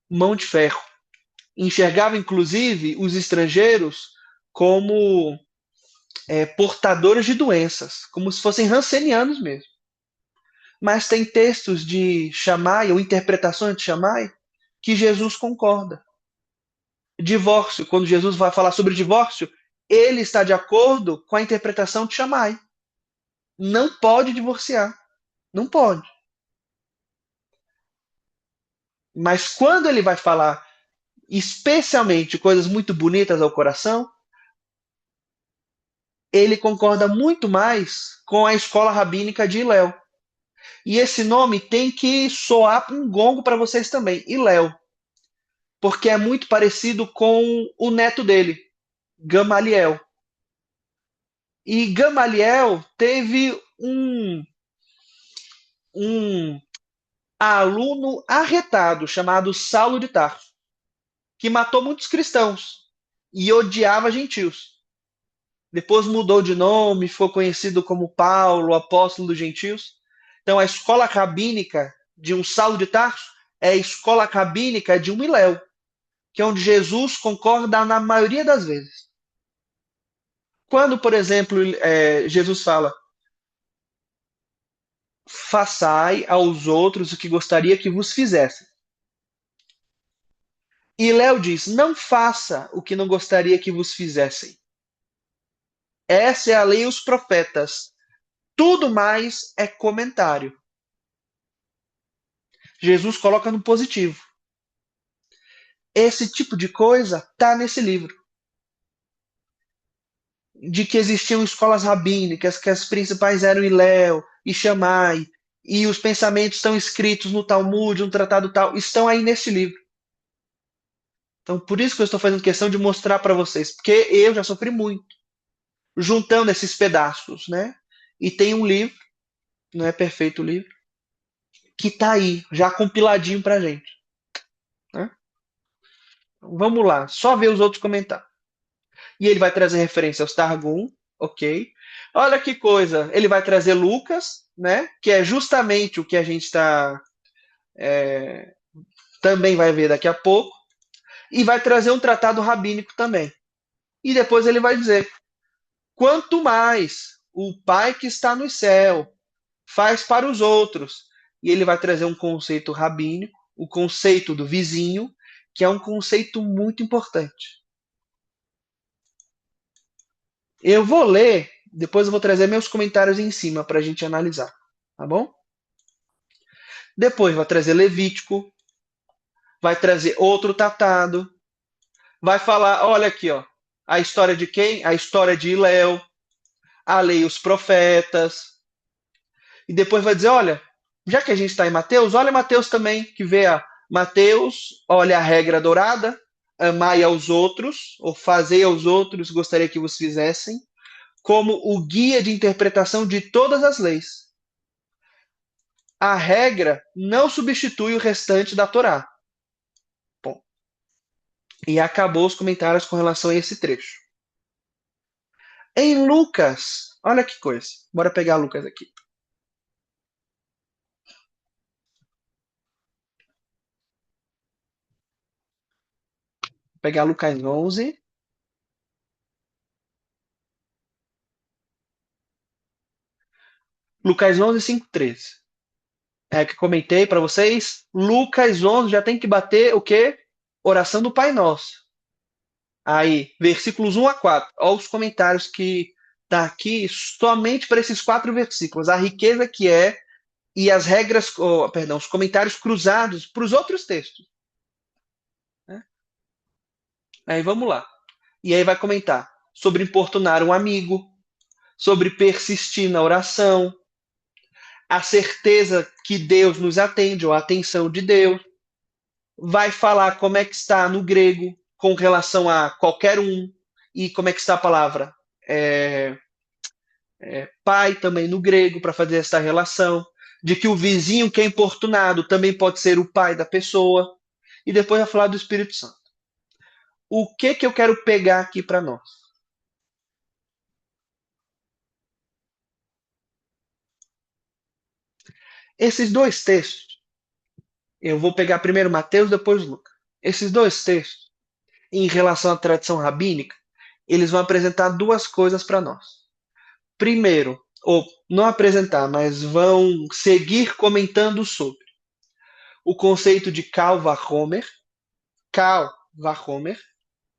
mão de ferro. Enxergava, inclusive, os estrangeiros como portadores de doenças, como se fossem rancenianos mesmo. Mas tem textos de Shammai, ou interpretações de Shammai, que Jesus concorda. Divórcio, quando Jesus vai falar sobre divórcio, ele está de acordo com a interpretação de Shammai. Não pode divorciar. Não pode. Mas quando ele vai falar especialmente coisas muito bonitas ao coração, ele concorda muito mais com a escola rabínica de Hillel. E esse nome tem que soar um gongo para vocês também, Hillel, porque é muito parecido com o neto dele, Gamaliel. E Gamaliel teve um aluno arretado chamado Saulo de Tarso, que matou muitos cristãos e odiava gentios. Depois mudou de nome, ficou conhecido como Paulo, apóstolo dos gentios. Então a escola rabínica de um Saulo de Tarso é a escola rabínica de um Hillel, que é onde Jesus concorda na maioria das vezes. Quando, por exemplo, Jesus fala: façai aos outros o que gostaria que vos fizessem. E Léo diz: não faça o que não gostaria que vos fizessem. Essa é a lei e os profetas. Tudo mais é comentário. Jesus coloca no positivo. Esse tipo de coisa está nesse livro. De que existiam escolas rabínicas, que as principais eram Hillel e Shammai, e os pensamentos estão escritos no Talmud, no tratado tal, estão aí nesse livro. Então, por isso que eu estou fazendo questão de mostrar para vocês, porque eu já sofri muito, juntando esses pedaços, né? E tem um livro, não é perfeito o livro, que está aí, já compiladinho para a gente. Né? Então, vamos lá, só ver os outros comentários. E ele vai trazer referência aos Targum, ok? Olha que coisa, ele vai trazer Lucas, né? Que é justamente o que a gente está também vai ver daqui a pouco, e vai trazer um tratado rabínico também. E depois ele vai dizer: quanto mais o Pai que está no céu faz para os outros, e ele vai trazer um conceito rabínico, o conceito do vizinho, que é um conceito muito importante. Eu vou ler, depois eu vou trazer meus comentários em cima para a gente analisar, tá bom? Depois vai trazer Levítico, vai trazer outro tratado, vai falar, olha aqui, ó, a história de quem? A história de Hillel, a lei e os profetas. E depois vai dizer, olha, já que a gente está em Mateus, olha Mateus também, que vê a Mateus, olha a regra dourada, amai aos outros, ou fazei aos outros, gostaria que vos fizessem, como o guia de interpretação de todas as leis. A regra não substitui o restante da Torá. Bom, e acabou os comentários com relação a esse trecho. Em Lucas, olha que coisa. Bora pegar Lucas aqui. Vou pegar Lucas 11. Lucas 11, 5, 13. É que comentei para vocês. Lucas 11 já tem que bater o quê? Oração do Pai Nosso. Aí, versículos 1 a 4. Olha os comentários que tá aqui somente para esses 4 versículos. A riqueza que é e as regras, perdão, os comentários cruzados para os outros textos. Né? Aí vamos lá. E aí vai comentar sobre importunar um amigo, sobre persistir na oração, a certeza que Deus nos atende, ou a atenção de Deus. Vai falar como é que está no grego com relação a qualquer um, e como é que está a palavra pai também no grego, para fazer essa relação, de que o vizinho que é importunado também pode ser o pai da pessoa, e depois vai falar do Espírito Santo. O que eu quero pegar aqui para nós? Esses dois textos, eu vou pegar primeiro Mateus, depois Lucas. Esses dois textos, em relação à tradição rabínica, eles vão apresentar duas coisas para nós. Primeiro, ou não apresentar, mas vão seguir comentando sobre o conceito de Kal Vachomer. Kal Vachomer.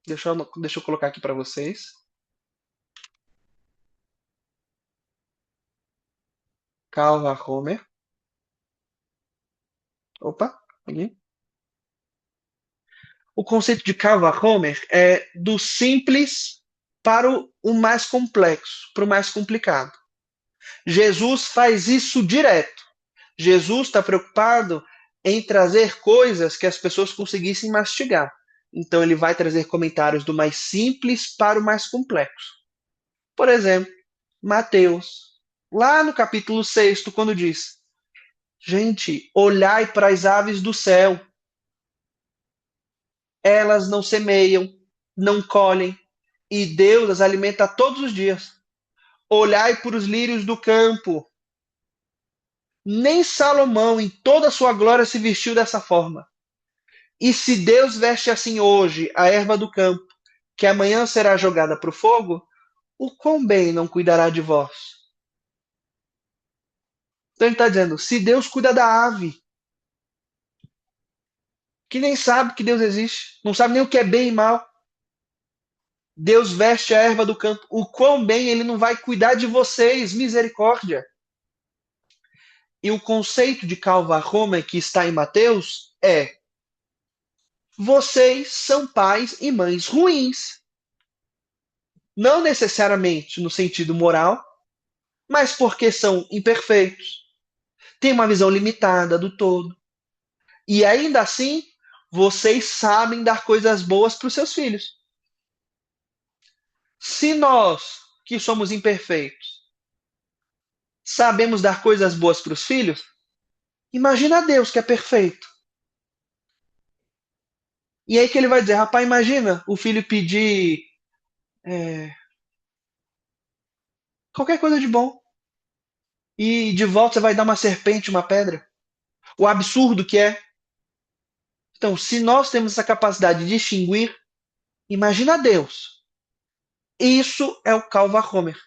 Deixa eu colocar aqui para vocês. Kal Vachomer. Opa, aqui. O conceito de Kal Vachomer é do simples para o mais complexo, para o mais complicado. Jesus faz isso direto. Jesus está preocupado em trazer coisas que as pessoas conseguissem mastigar. Então ele vai trazer comentários do mais simples para o mais complexo. Por exemplo, Mateus, lá no capítulo 6, quando diz: gente, olhai para as aves do céu. Elas não semeiam, não colhem, e Deus as alimenta todos os dias. Olhai para os lírios do campo. Nem Salomão, em toda a sua glória, se vestiu dessa forma. E se Deus veste assim hoje a erva do campo, que amanhã será jogada para o fogo, o quão bem não cuidará de vós? Então ele está dizendo, se Deus cuida da ave, que nem sabe que Deus existe, não sabe nem o que é bem e mal, Deus veste a erva do campo, o quão bem ele não vai cuidar de vocês, misericórdia. E o conceito de Calva Homer que está em Mateus é: vocês são pais e mães ruins. Não necessariamente no sentido moral, mas porque são imperfeitos, têm uma visão limitada do todo. E ainda assim, vocês sabem dar coisas boas para os seus filhos. Se nós, que somos imperfeitos, sabemos dar coisas boas para os filhos, imagina Deus que é perfeito. E aí que ele vai dizer, rapaz, imagina o filho pedir qualquer coisa de bom. E de volta você vai dar uma serpente, uma pedra. O absurdo que é. Então, se nós temos essa capacidade de distinguir, imagina Deus. Isso é o Calva Homer.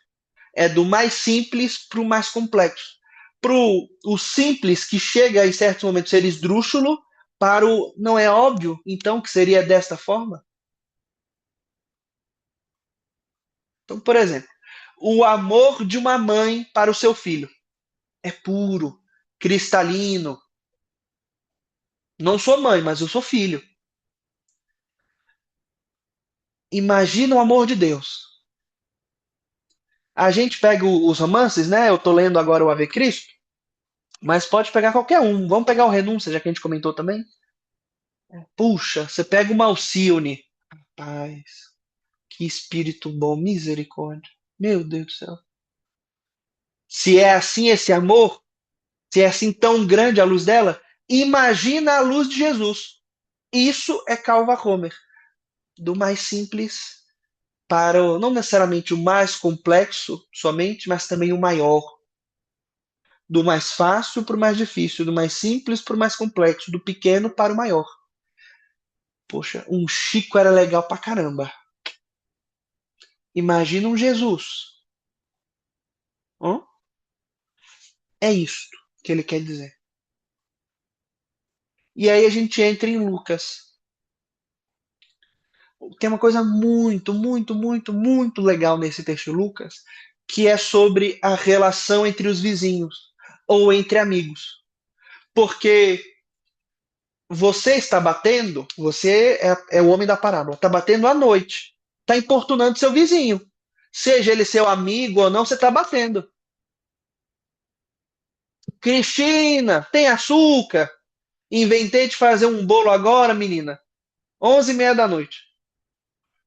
É do mais simples para o mais complexo. Para o simples, que chega em certos momentos a ser esdrúxulo, para o não é óbvio, então, que seria desta forma. Então, por exemplo, o amor de uma mãe para o seu filho é puro, cristalino. Não sou mãe, mas eu sou filho. Imagina o amor de Deus. A gente pega os romances, né? Eu tô lendo agora o Ave Cristo, mas pode pegar qualquer um. Vamos pegar o Renúncia, já que a gente comentou também. Puxa, você pega o Alcione. Paz, que espírito bom, misericórdia. Meu Deus do céu. Se é assim esse amor, se é assim tão grande a luz dela, imagina a luz de Jesus. Isso é Calva Homer. Do mais simples para não necessariamente o mais complexo somente, mas também o maior. Do mais fácil para o mais difícil, do mais simples para o mais complexo, do pequeno para o maior. Poxa, um Chico era legal pra caramba. Imagina um Jesus. Hã? É isto que ele quer dizer. E aí a gente entra em Lucas. Tem uma coisa muito, muito, muito, muito legal nesse texto de Lucas, que é sobre a relação entre os vizinhos ou entre amigos. Porque você está batendo, você é o homem da parábola, está batendo à noite, está importunando seu vizinho. Seja ele seu amigo ou não, você está batendo. Cristina, tem açúcar? Inventei de fazer um bolo agora, menina. 11h30 da noite.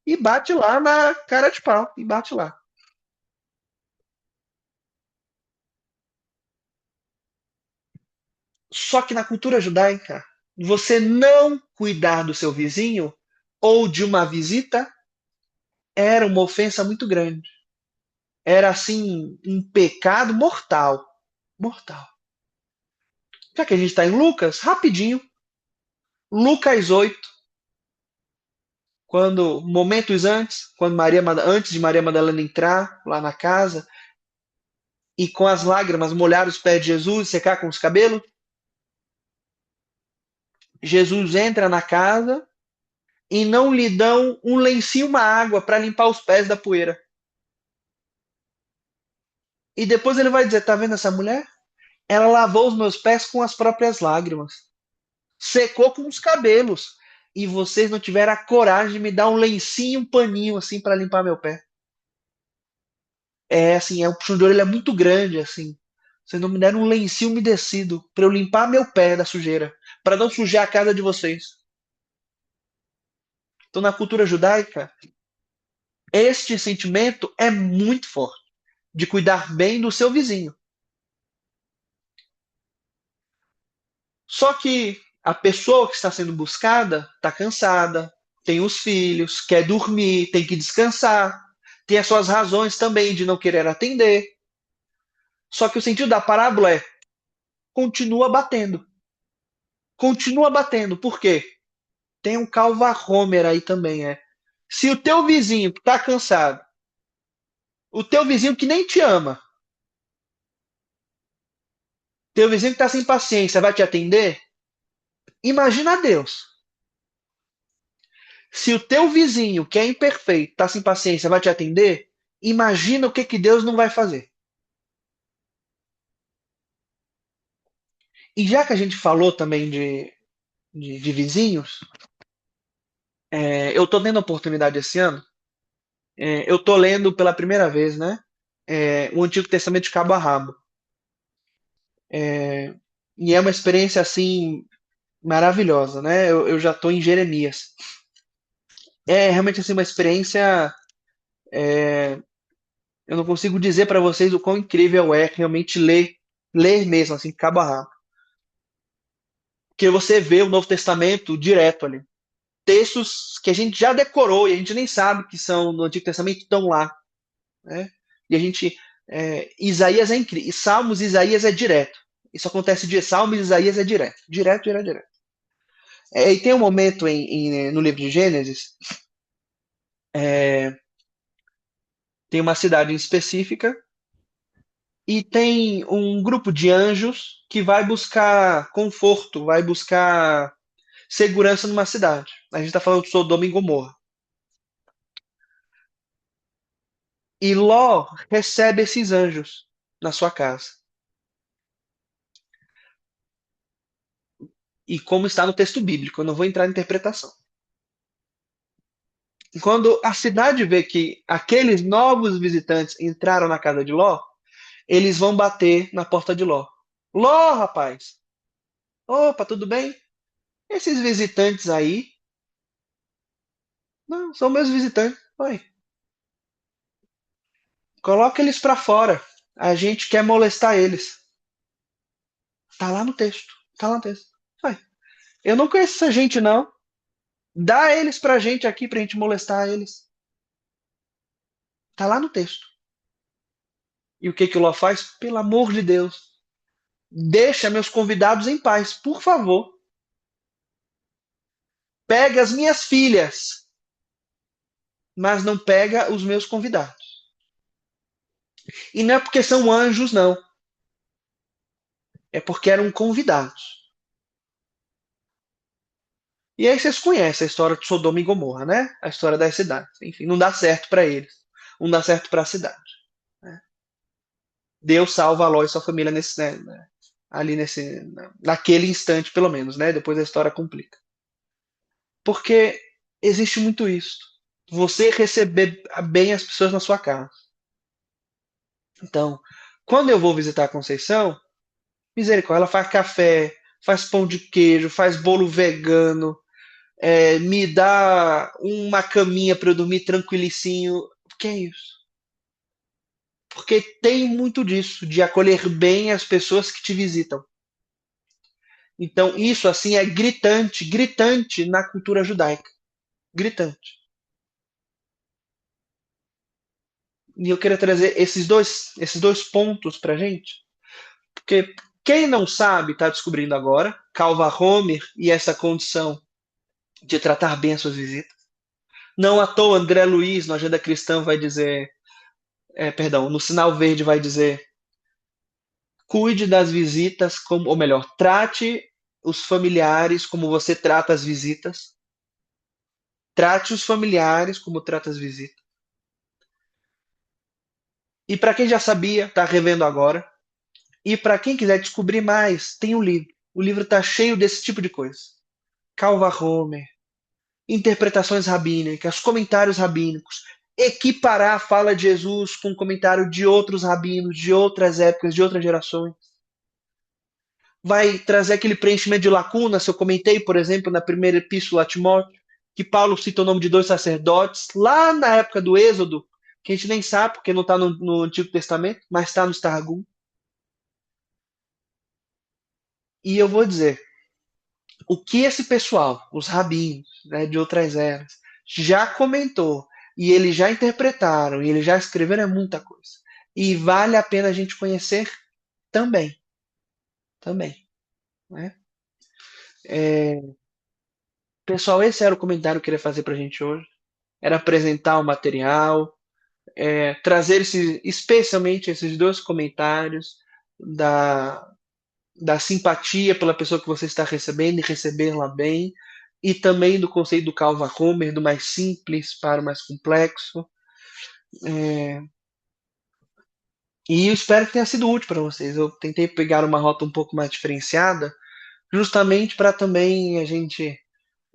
E bate lá na cara de pau. E bate lá. Só que na cultura judaica, você não cuidar do seu vizinho ou de uma visita era uma ofensa muito grande. Era assim um pecado mortal. Mortal. Já que a gente está em Lucas, rapidinho. Lucas 8. Quando, momentos antes, quando antes de Maria Madalena entrar lá na casa e com as lágrimas molhar os pés de Jesus e secar com os cabelos, Jesus entra na casa e não lhe dão um lencinho, uma água para limpar os pés da poeira. E depois ele vai dizer: tá vendo essa mulher? Ela lavou os meus pés com as próprias lágrimas, secou com os cabelos, e vocês não tiveram a coragem de me dar um lencinho, um paninho assim para limpar meu pé. É assim, o puxão de orelha é muito grande, assim. Vocês não me deram um lencinho umedecido para eu limpar meu pé da sujeira, para não sujar a casa de vocês. Então, na cultura judaica, este sentimento é muito forte, de cuidar bem do seu vizinho. Só que a pessoa que está sendo buscada está cansada, tem os filhos, quer dormir, tem que descansar, tem as suas razões também de não querer atender. Só que o sentido da parábola é: continua batendo. Continua batendo. Por quê? Tem um Calva Homer aí também, Se o teu vizinho que tá cansado, o teu vizinho que nem te ama, teu vizinho que tá sem paciência vai te atender, imagina Deus. Se o teu vizinho que é imperfeito, tá sem paciência, vai te atender, imagina o que Deus não vai fazer. E já que a gente falou também de vizinhos, eu tô tendo a oportunidade esse ano, eu tô lendo pela primeira vez, né? O Antigo Testamento de cabo a rabo. E é uma experiência assim maravilhosa, né? Eu já tô em Jeremias. É realmente assim uma experiência. Eu não consigo dizer para vocês o quão incrível é realmente ler mesmo assim, cabo a rabo. Porque você vê o Novo Testamento direto ali. Textos que a gente já decorou e a gente nem sabe que são no Antigo Testamento estão lá, né? E a gente Isaías é incrível, Salmos e Isaías é direto. Isso acontece de Salmos e Isaías é direto, direto, direto, direto. E tem um momento no livro de Gênesis, tem uma cidade em específica e tem um grupo de anjos que vai buscar conforto, vai buscar segurança numa cidade. A gente está falando de Sodoma e Gomorra. E Ló recebe esses anjos na sua casa. E como está no texto bíblico, eu não vou entrar em interpretação. E quando a cidade vê que aqueles novos visitantes entraram na casa de Ló, eles vão bater na porta de Ló. Ló, rapaz! Opa, tudo bem? Esses visitantes aí, não, são meus visitantes. Oi, coloca eles pra fora. A gente quer molestar eles. Tá lá no texto. Tá lá no texto. Oi, eu não conheço essa gente, não. Dá eles pra gente aqui pra gente molestar eles. Tá lá no texto. E o que que o Ló faz? Pelo amor de Deus, deixa meus convidados em paz, por favor. Pega as minhas filhas, mas não pega os meus convidados. E não é porque são anjos, não. É porque eram convidados. E aí vocês conhecem a história de Sodoma e Gomorra, né? A história das cidades. Enfim, não dá certo para eles. Não dá certo para a cidade. Né? Deus salva Ló e sua família ali naquele instante, pelo menos, né? Depois a história complica. Porque existe muito isso. Você receber bem as pessoas na sua casa. Então, quando eu vou visitar a Conceição, misericórdia, ela faz café, faz pão de queijo, faz bolo vegano, me dá uma caminha para eu dormir tranquilicinho. O que é isso? Porque tem muito disso, de acolher bem as pessoas que te visitam. Então, isso assim é gritante, gritante na cultura judaica. Gritante. E eu queria trazer esses dois pontos pra gente, porque quem não sabe está descobrindo agora, Calva Homer e essa condição de tratar bem as suas visitas. Não à toa André Luiz, no Agenda Cristã, vai dizer, perdão, no Sinal Verde vai dizer, cuide das visitas, como, ou melhor, trate os familiares como você trata as visitas. Trate os familiares como trata as visitas. E para quem já sabia, está revendo agora. E para quem quiser descobrir mais, tem um livro. O livro está cheio desse tipo de coisa. Calva Homer, interpretações rabínicas, comentários rabínicos, equiparar a fala de Jesus com o comentário de outros rabinos, de outras épocas, de outras gerações. Vai trazer aquele preenchimento de lacunas. Eu comentei, por exemplo, na primeira epístola a Timóteo, que Paulo cita o nome de dois sacerdotes, lá na época do Êxodo, que a gente nem sabe, porque não está no Antigo Testamento, mas está no Targum. E eu vou dizer, o que esse pessoal, os rabinos, né, de outras eras, já comentou, e eles já interpretaram, e eles já escreveram, é muita coisa. E vale a pena a gente conhecer também. Também. Né? Pessoal, esse era o comentário que eu queria fazer para a gente hoje. Era apresentar o material, trazer especialmente esses dois comentários da simpatia pela pessoa que você está recebendo e recebê-la bem, e também do conceito do Calva Homer, do mais simples para o mais complexo. E eu espero que tenha sido útil para vocês. Eu tentei pegar uma rota um pouco mais diferenciada, justamente para também a gente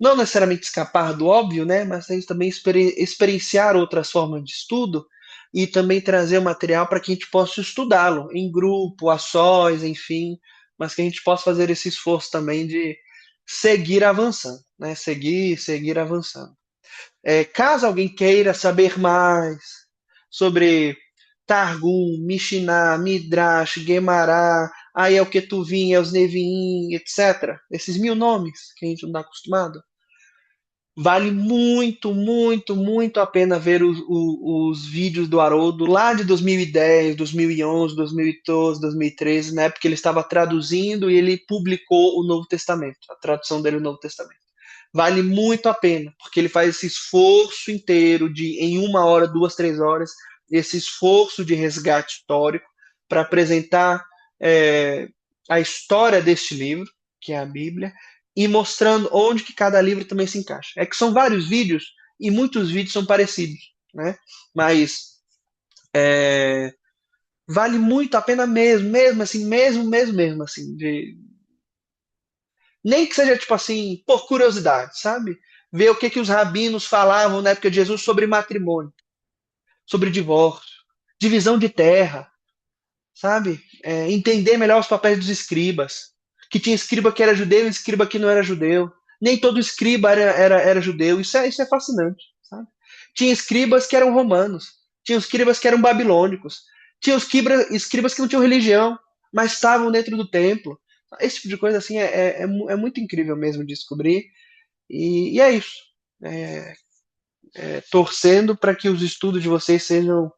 não necessariamente escapar do óbvio, né? Mas a gente também experienciar outras formas de estudo e também trazer o material para que a gente possa estudá-lo em grupo, a sós, enfim, mas que a gente possa fazer esse esforço também de seguir avançando, né? Seguir avançando. Caso alguém queira saber mais sobre Targum, Mishnah, Midrash, Gemara, aí é o Ketuvim, é os Neviim, etc. Esses 1000 nomes que a gente não está acostumado. Vale muito, muito, muito a pena ver os vídeos do Haroldo lá de 2010, 2011, 2012, 2013, na época que ele estava traduzindo e ele publicou o Novo Testamento, a tradução dele no Novo Testamento. Vale muito a pena, porque ele faz esse esforço inteiro de, em 1 hora, 2, 3 horas, esse esforço de resgate histórico para apresentar a história deste livro, que é a Bíblia, e mostrando onde que cada livro também se encaixa. É que são vários vídeos e muitos vídeos são parecidos, né? Mas vale muito a pena mesmo assim, mesmo assim, nem que seja tipo assim, por curiosidade, sabe? Ver o que que os rabinos falavam na época de Jesus sobre matrimônio, sobre divórcio, divisão de terra, sabe? Entender melhor os papéis dos escribas, que tinha escriba que era judeu e escriba que não era judeu. Nem todo escriba era judeu. Isso é fascinante, sabe? Tinha escribas que eram romanos, tinha escribas que eram babilônicos, tinha escribas que não tinham religião, mas estavam dentro do templo. Esse tipo de coisa assim é muito incrível mesmo de descobrir. E é isso. Torcendo para que os estudos de vocês sejam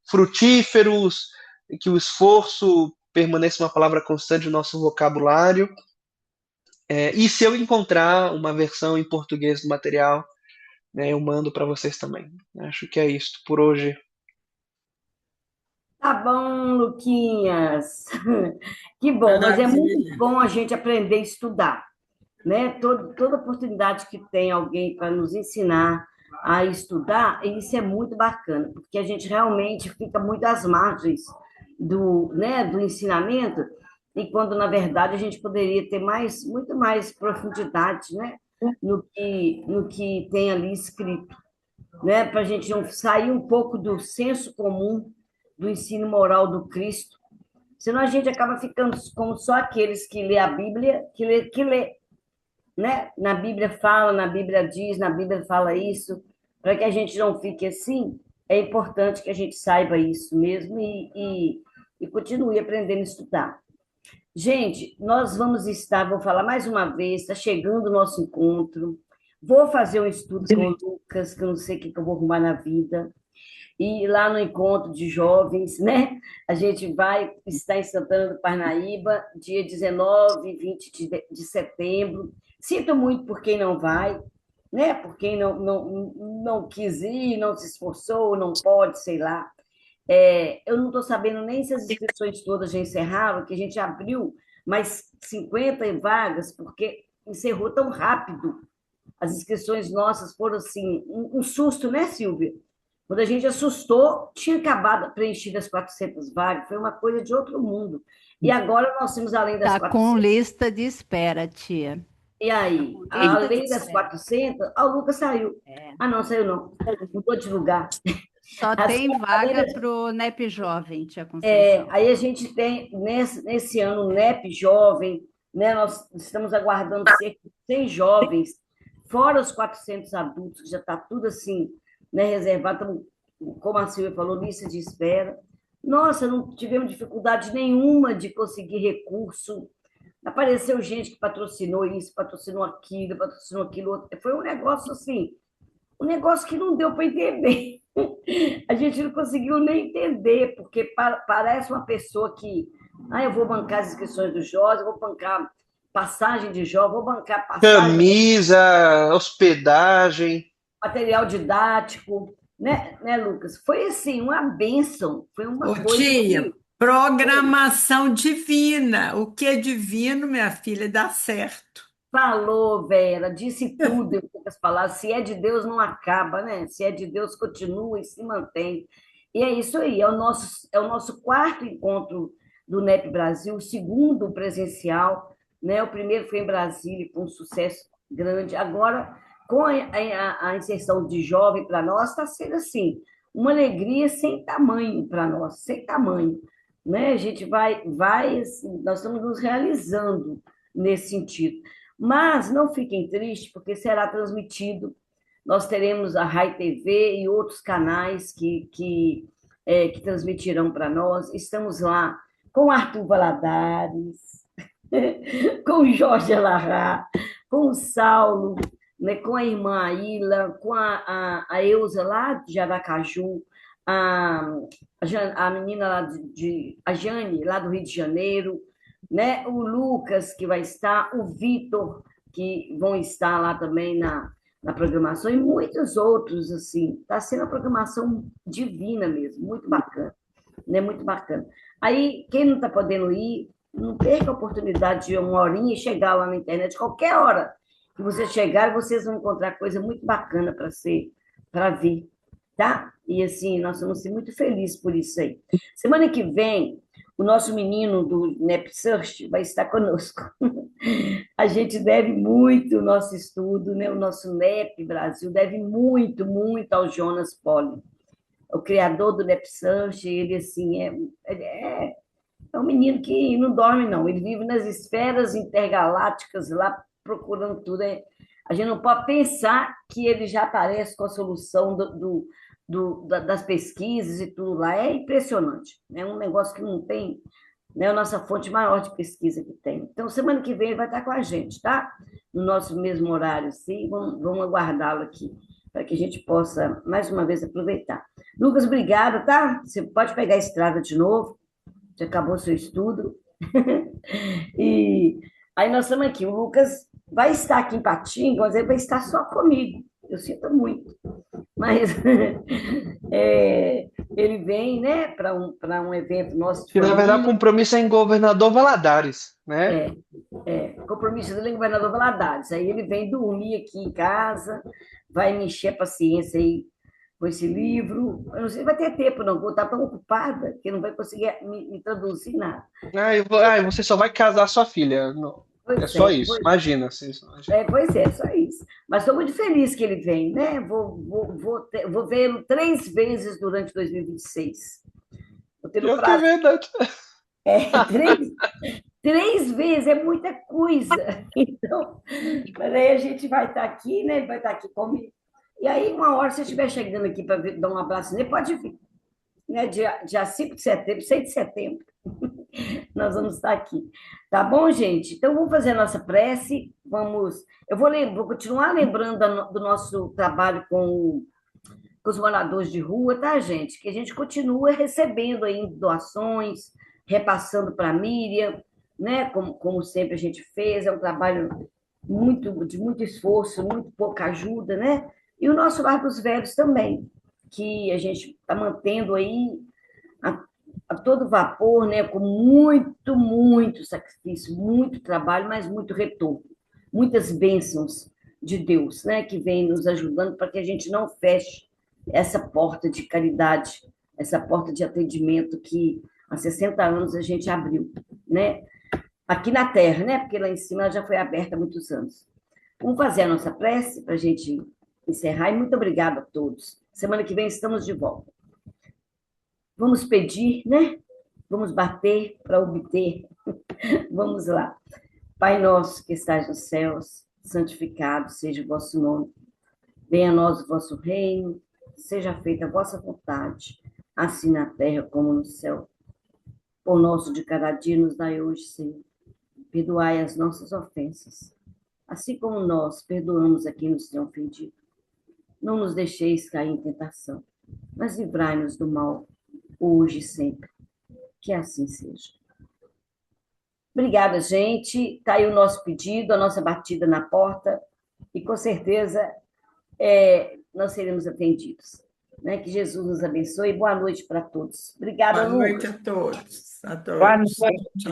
frutíferos, e que o esforço permaneça uma palavra constante no nosso vocabulário. E se eu encontrar uma versão em português do material, né, eu mando para vocês também. Acho que é isso por hoje. Tá bom, Luquinhas. Que bom, mas é muito Maravilha. bom a gente aprender a estudar, né? Toda oportunidade que tem alguém para nos ensinar a estudar, isso é muito bacana, porque a gente realmente fica muito às margens né, do ensinamento, e quando, na verdade, a gente poderia ter muito mais profundidade, né, no que tem ali escrito, né, para a gente não sair um pouco do senso comum do ensino moral do Cristo, senão a gente acaba ficando como só aqueles que lê a Bíblia, que lê, né? Na Bíblia fala, na Bíblia diz, na Bíblia fala isso. Para que a gente não fique assim, é importante que a gente saiba isso mesmo e continue aprendendo a estudar. Gente, nós vamos estar, vou falar mais uma vez, está chegando o nosso encontro. Vou fazer um estudo com o Lucas, que eu não sei o que eu vou arrumar na vida. E lá no encontro de jovens, né? A gente vai estar em Santana do Parnaíba, dia 19 e 20 de setembro. Sinto muito por quem não vai, né? Por quem não quis ir, não se esforçou, não pode, sei lá. Eu não estou sabendo nem se as inscrições todas já encerraram, que a gente abriu mais 50 vagas, porque encerrou tão rápido. As inscrições nossas foram assim, um susto, né, Silvia? Quando a gente assustou, tinha acabado preenchido as 400 vagas, foi uma coisa de outro mundo. E agora nós temos além das Tá com 400. lista de espera, tia. E aí, Lista de além das espera. 400, o Lucas saiu. É. Ah, não, saiu não. Mudou de lugar. Só As- tem além vaga das- para o NEP Jovem, tia Conceição. Aí a gente tem, nesse ano, o NEP Jovem, né, nós estamos aguardando cerca de 100 jovens, fora os 400 adultos, que já está tudo assim, né, reservado, como a Silvia falou, lista de espera. Nossa, não tivemos dificuldade nenhuma de conseguir recurso. Apareceu gente que patrocinou isso, patrocinou aquilo outro. Foi um negócio assim, um negócio que não deu para entender. A gente não conseguiu nem entender, porque parece uma pessoa que, eu vou bancar as inscrições do Jó, eu vou bancar passagem de Jó, vou bancar passagem, Camisa, hospedagem. material didático, né, Lucas? Foi assim, uma bênção, foi uma Ô, coisa tia, que programação divina. O que é divino, minha filha, dá certo. falou, Vera, disse tudo em poucas palavras. Se é de Deus, não acaba, né? Se é de Deus, continua e se mantém. E é isso aí, é o nosso quarto encontro do NEP Brasil, o segundo presencial, né? O primeiro foi em Brasília, com um sucesso grande. Agora, com a inserção de jovem para nós, está sendo assim, uma alegria sem tamanho para nós, sem tamanho. Né? A gente vai assim, nós estamos nos realizando nesse sentido. Mas não fiquem tristes, porque será transmitido. Nós teremos a Rai TV e outros canais que transmitirão para nós. Estamos lá com Arthur Valadares, com o Jorge Alarrá, com o Saulo, né, com a irmã Aila, com a Euza lá de Aracaju, a menina lá a Jane, lá do Rio de Janeiro, né, o Lucas, que vai estar, o Vitor, que vão estar lá também na programação, e muitos outros, assim. Está sendo uma programação divina mesmo, muito bacana, né? Muito bacana. Aí, quem não está podendo ir, não perca a oportunidade de uma horinha e chegar lá na internet, qualquer hora que você chegar, vocês vão encontrar coisa muito bacana para ver, tá? E assim, nós vamos ser muito felizes por isso aí. Semana que vem, o nosso menino do NEP Search vai estar conosco. A gente deve muito o nosso estudo, né? O nosso NEP Brasil deve muito, muito ao Jonas Polly, o criador do NEP Search. Ele, assim, é um menino que não dorme, não. Ele vive nas esferas intergalácticas lá, procurando tudo. A gente não pode pensar que ele já aparece com a solução das pesquisas e tudo lá. É impressionante. É um negócio que não tem, né, a nossa fonte maior de pesquisa que tem. Então, semana que vem ele vai estar com a gente, tá? No nosso mesmo horário, sim. Vamos aguardá-lo aqui, para que a gente possa, mais uma vez, aproveitar. Lucas, obrigada, tá? Você pode pegar a estrada de novo, já acabou o seu estudo. E aí nós estamos aqui. O Lucas vai estar aqui em Patinga, mas ele vai estar só comigo. Eu sinto muito. Mas ele vem, né, para um evento nosso de Que, na verdade, o família. compromisso é em Governador Valadares, né? Compromisso do governador Valadares. Aí ele vem dormir aqui em casa, vai me encher a paciência aí com esse livro. Eu não sei se vai ter tempo, não. Vou estar tão ocupada que não vai conseguir me traduzir nada. Você só vai casar sua filha. Não. É só isso. Imagina. Pois é, só isso. Mas estou muito feliz que ele vem, né? Vou vê-lo 3 vezes durante 2026. Vou ter o prazo. É verdade. 3 vezes é muita coisa. Então, mas aí a gente vai estar aqui, né? Ele vai estar aqui comigo. E aí, uma hora, se eu estiver chegando aqui para dar um abraço nele, pode vir. Né? Dia 5 de setembro, 6 de setembro, nós vamos estar aqui. Tá bom, gente? Então, vamos fazer a nossa prece. Eu vou continuar lembrando do nosso trabalho com os moradores de rua, tá, gente? Que a gente continua recebendo aí doações, repassando para a Miriam, né? Como sempre a gente fez. É um trabalho de muito esforço, muito pouca ajuda, né? E o nosso Lar dos Velhos também, que a gente está mantendo aí a todo vapor, né? Com muito, muito sacrifício, muito trabalho, mas muito retorno. Muitas bênçãos de Deus, né? Que vem nos ajudando para que a gente não feche essa porta de caridade, essa porta de atendimento que há 60 anos a gente abriu, né? Aqui na Terra, né? Porque lá em cima ela já foi aberta há muitos anos. Vamos fazer a nossa prece para a gente encerrar, e muito obrigada a todos. Semana que vem estamos de volta. Vamos pedir, né? Vamos bater para obter. Vamos lá. Pai nosso que estás nos céus, santificado seja o vosso nome. Venha a nós o vosso reino, seja feita a vossa vontade, assim na terra como no céu. O nosso de cada dia nos dai hoje, Senhor. Perdoai as nossas ofensas, assim como nós perdoamos a quem nos tem ofendido. Não nos deixeis cair em tentação, mas livrai-nos do mal, hoje e sempre. Que assim seja. Obrigada, gente. Está aí o nosso pedido, a nossa batida na porta, e com certeza nós seremos atendidos. Né? Que Jesus nos abençoe. Boa noite para todos. Obrigada, Boa Lu. noite a todos. Boa noite.